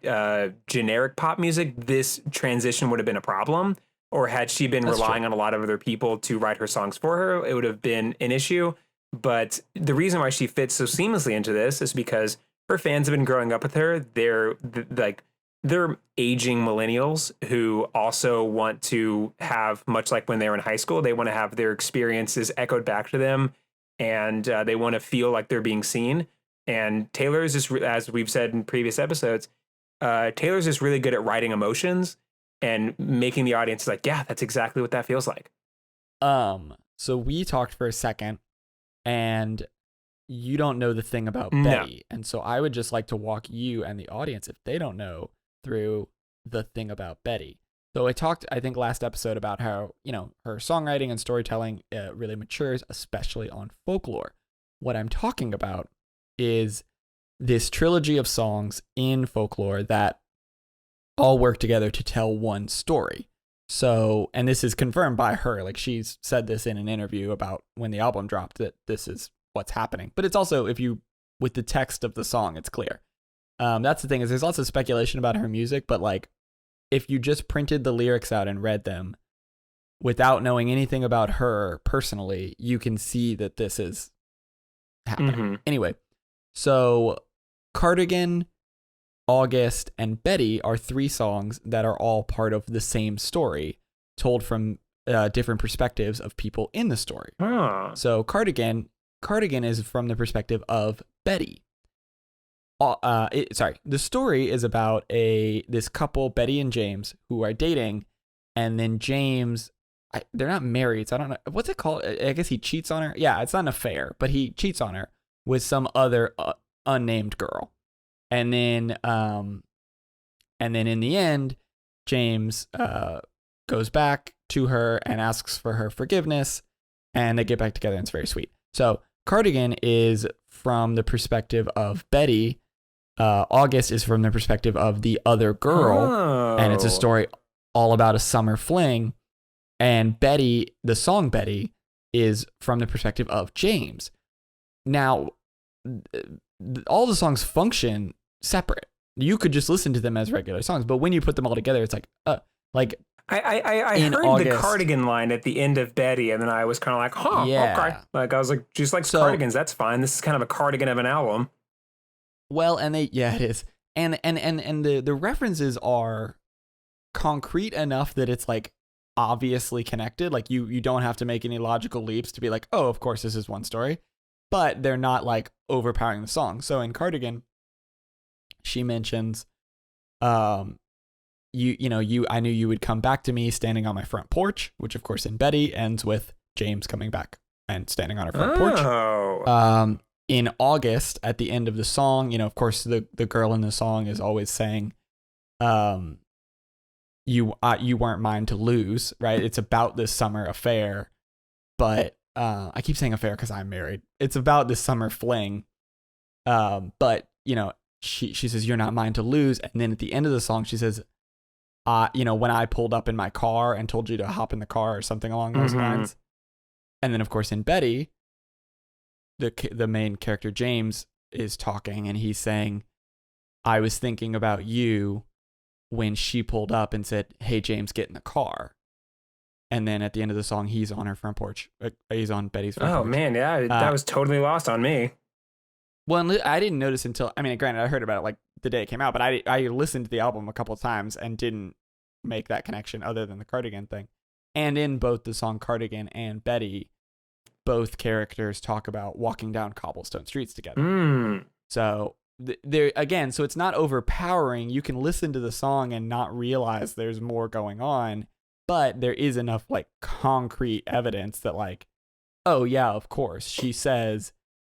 generic pop music, this transition would have been a problem. Or had she been relying on a lot of other people to write her songs for her, it would have been an issue. But the reason why she fits so seamlessly into this is because her fans have been growing up with her. They're aging millennials who also want to have, much like when they were in high school, they want to have their experiences echoed back to them, and they want to feel like they're being seen. And Taylor's just, as we've said in previous episodes, Taylor's just really good at writing emotions and making the audience like, yeah, that's exactly what that feels like. So we talked for a second, and you don't know the thing about Betty. And so I would just like to walk you and the audience, if they don't know, through the thing about Betty. So I talked, I think, last episode about how, her songwriting and storytelling really matures, especially on Folklore. What I'm talking about is this trilogy of songs in Folklore that all work together to tell one story. So, and this is confirmed by her. Like, she's said this in an interview about when the album dropped, that this is what's happening. But it's also, with the text of the song, it's clear. That's the thing, is there's lots of speculation about her music, but like if you just printed the lyrics out and read them without knowing anything about her personally, you can see that this is happening. Mm-hmm. Anyway, so Cardigan, August, and Betty are 3 songs that are all part of the same story, told from different perspectives of people in the story. So Cardigan is from the perspective of Betty. The story is about this couple, Betty and James, who are dating, and then James, they're not married, so I don't know what's it called. I guess he cheats on her. Yeah, it's not an affair, but he cheats on her with some other unnamed girl, and then in the end, James goes back to her and asks for her forgiveness, and they get back together, and it's very sweet. So Cardigan is from the perspective of Betty. August is from the perspective of the other girl, and it's a story all about a summer fling. And Betty, the song Betty, is from the perspective of James. Now, all the songs function separate. You could just listen to them as regular songs, but when you put them all together, it's like I heard August, the Cardigan line at the end of Betty, and then I was kind of like, huh, yeah. Okay. Like, I was like, just like cardigans, that's fine. This is kind of a cardigan of an album. Well, and it is. And the references are concrete enough that it's like obviously connected. Like you don't have to make any logical leaps to be like, oh, of course this is one story. But they're not like overpowering the song. So in Cardigan, she mentions, I knew you would come back to me standing on my front porch, which of course in Betty ends with James coming back and standing on her front porch. In August, at the end of the song, of course the girl in the song is always saying, you weren't mine to lose, right? It's about this summer affair, but I keep saying affair because I'm married. It's about this summer fling, but she says you're not mine to lose, and then at the end of the song she says, when I pulled up in my car and told you to hop in the car or something along those lines. And then of course in Betty, the main character James is talking, and he's saying, I was thinking about you when she pulled up and said, hey James, get in the car. And then at the end of the song, he's on her front porch. He's on Betty's front porch. Oh man, yeah, that was totally lost on me. Well, I didn't notice until, granted, I heard about it like the day it came out, but I listened to the album a couple of times and didn't make that connection other than the Cardigan thing. And in both the song Cardigan and Betty, both characters talk about walking down cobblestone streets together. So so it's not overpowering. You can listen to the song and not realize there's more going on, but there is enough like concrete evidence that like, oh yeah, of course. She says,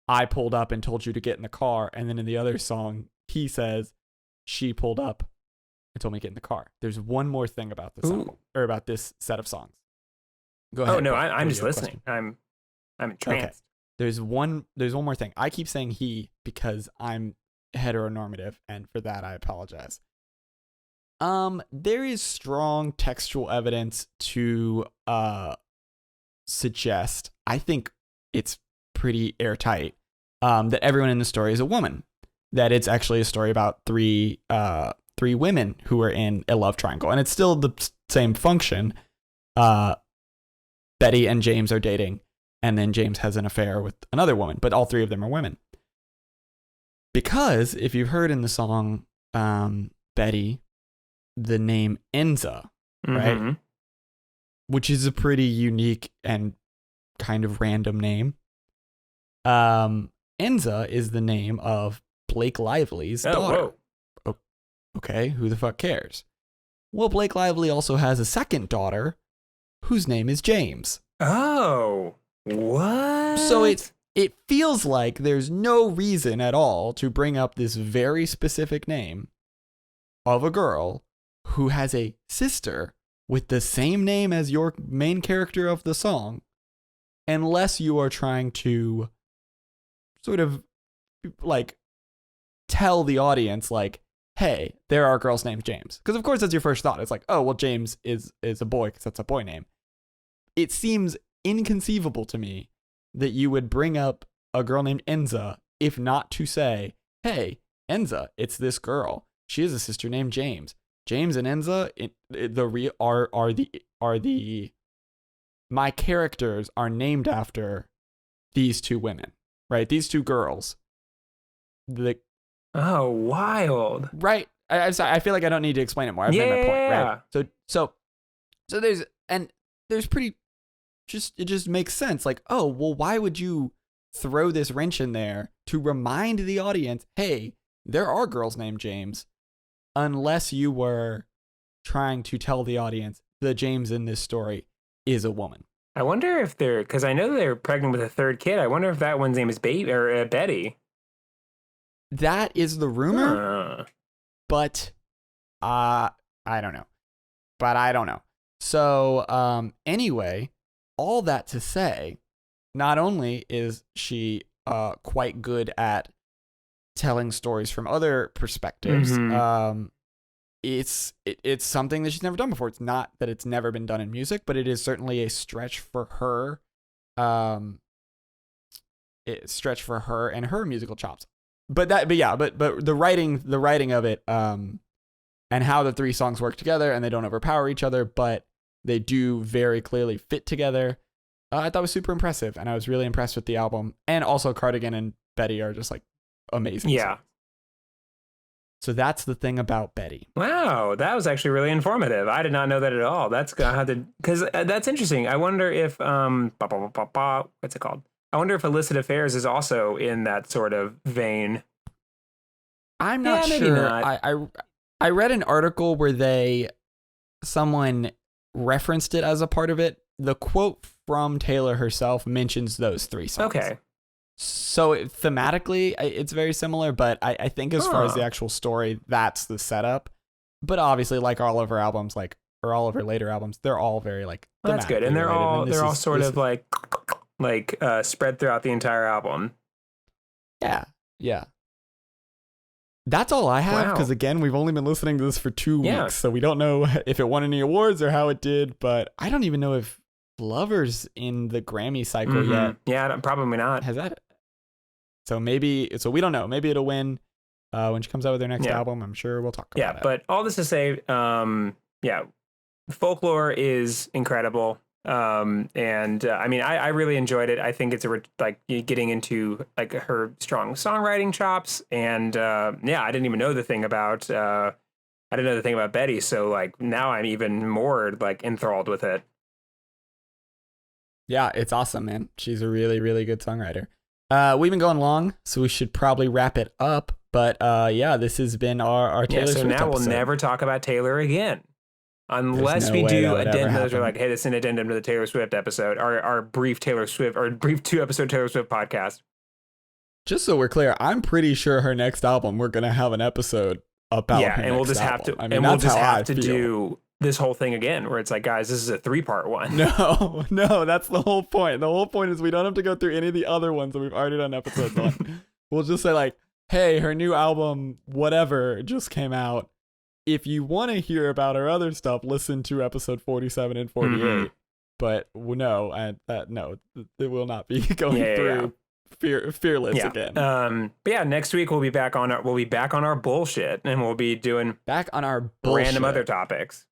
I pulled up and told you to get in the car. And then in the other song, he says, she pulled up and told me to get in the car. There's one more thing about this album, or about this set of songs. Go ahead. Oh no, I'm just listening. I'm entranced. Okay. There's one more thing. I keep saying he because I'm heteronormative, and for that I apologize. There is strong textual evidence to suggest, I think it's pretty airtight, that everyone in the story is a woman. That it's actually a story about three women who are in a love triangle, and it's still the same function. Betty and James are dating, and then James has an affair with another woman, but all 3 of them are women. Because if you've heard in the song Betty, the name Enza, right? Which is a pretty unique and kind of random name. Enza is the name of Blake Lively's daughter. Oh, okay, who the fuck cares? Well, Blake Lively also has a second daughter whose name is James. Oh, what? So it feels like there's no reason at all to bring up this very specific name of a girl who has a sister with the same name as your main character of the song, unless you are trying to sort of like tell the audience like, hey, there are girls named James. Because of course that's your first thought. It's like, oh, well, James is a boy because that's a boy name. It seems inconceivable to me that you would bring up a girl named Enza if not to say, hey, Enza, it's this girl. She has a sister named James. James and Enza, my characters are named after these two women, right? These two girls. Oh, wild. Right. I'm sorry. I feel like I don't need to explain it more. I've made my point, right? So there's pretty, it just makes sense. Like, oh, well, why would you throw this wrench in there to remind the audience, hey, there are girls named James, unless you were trying to tell the audience the James in this story is a woman. I wonder if because I know they're pregnant with a third kid. I wonder if that one's name is Betty. That is the rumor, but I don't know. So anyway, all that to say, not only is she quite good at telling stories from other perspectives, it's something that she's never done before. It's not that it's never been done in music, but it is certainly a stretch for her. Stretch for her and her musical chops. But the writing of it, and how the three songs work together, and they don't overpower each other, but they do very clearly fit together. I thought was super impressive, and I was really impressed with the album. And also, Cardigan and Betty are just like amazing. Yeah. songs. So that's the thing about Betty. Wow, that was actually really informative. I did not know that at all. That's because that's interesting. I wonder if what's it called? I wonder if Illicit Affairs is also in that sort of vein. I'm not sure. Maybe not. I read an article where someone referenced it as a part of it. The quote from Taylor herself mentions those three songs. Okay. So thematically, it's very similar, but I think as far as the actual story, that's the setup. But obviously, like all of her albums, or all of her later albums, they're all very like. That's good, and they're all sort of like spread throughout the entire album. Yeah. That's all I have, because again, we've only been listening to this for 2 weeks, so we don't know if it won any awards or how it did, but I don't even know if Lover's in the Grammy cycle yet. Yeah, probably not. Has that? So we don't know. Maybe it'll win when she comes out with her next album. I'm sure we'll talk about it. Yeah, but all this to say, Folklore is incredible. And I mean, I really enjoyed it. I think it's getting into like her strong songwriting chops, and I didn't even know the thing about Betty, so like now I'm even more like enthralled with it. Yeah, it's awesome, man. She's a really, really good songwriter. We've been going long, so we should probably wrap it up. But this has been our Taylor Swift episode. We'll never talk about Taylor again. Unless we do addendums, or like, hey, this is an addendum to the Taylor Swift episode, our brief 2-episode Taylor Swift podcast. Just so we're clear, I'm pretty sure her next album, we're gonna have an episode about. Yeah, and we'll just have to do this whole thing again, where it's like, guys, this is a 3-part one. No, that's the whole point. The whole point is we don't have to go through any of the other ones that we've already done episodes on. We'll just say like, hey, her new album, whatever, just came out. If you want to hear about her other stuff, listen to episode 47 and 48. Mm-hmm. But no, it will not be going through Fearless again. But next week we'll be back on our bullshit, and we'll be doing back on our bullshit. Random other topics.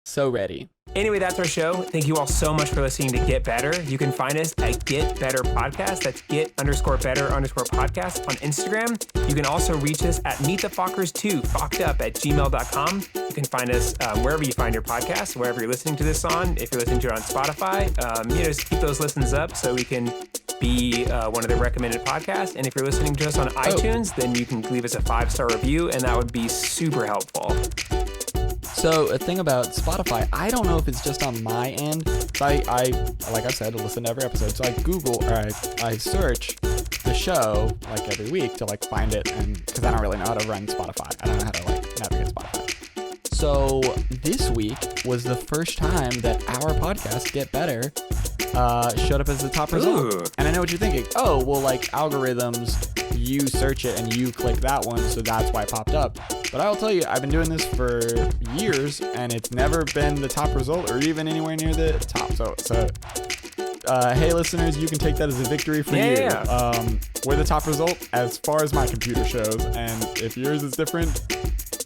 So ready. Anyway, that's our show. Thank you all so much for listening to Get Better. You can find us at Get Better Podcast. That's Get_Better_Podcast on Instagram. You can also reach us at meetthefockers2, fockedup@gmail.com. You can find us wherever you find your podcast, wherever you're listening to this on. If you're listening to it on Spotify, just keep those listens up so we can be one of the recommended podcasts. And if you're listening to us on iTunes, then you can leave us a 5-star review, and that would be super helpful. So a thing about Spotify, I don't know if it's just on my end. So I like I said, listen to every episode. So I search the show like every week to like find it, and because I don't really know how to run Spotify. I don't know how to like navigate Spotify. So this week was the first time that our podcast, Get Better, showed up as the top result. Ooh. And I know what you're thinking. Oh, well, like algorithms, you search it and you click that one, so that's why it popped up. But I'll tell you, I've been doing this for years, and it's never been the top result or even anywhere near the top. So hey, listeners, you can take that as a victory for you. We're the top result as far as my computer shows, and if yours is different,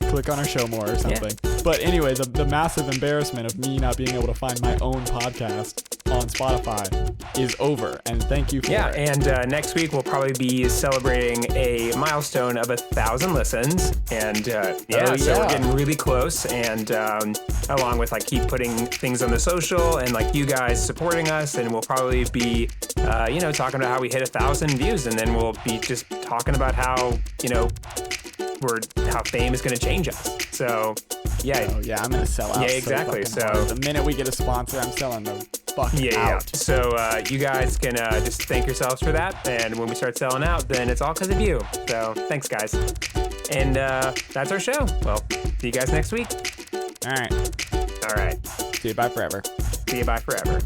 click on our show more or something. Yeah. But anyway, the massive embarrassment of me not being able to find my own podcast on Spotify is over, and thank you for it. And next week we'll probably be celebrating a milestone of 1,000 listens, and so we're getting really close, and along with like keep putting things on the social and like you guys supporting us, and we'll probably be talking about how we hit 1,000 views, and then we'll be just talking about how how fame is going to change us. So I'm gonna sell out. Yeah, exactly. So the minute we get a sponsor, I'm selling the fuck out. Yeah. So you guys can just thank yourselves for that, and when we start selling out, then it's all because of you. So thanks, guys. And that's our show. Well, see you guys next week. All right. See you. Bye forever.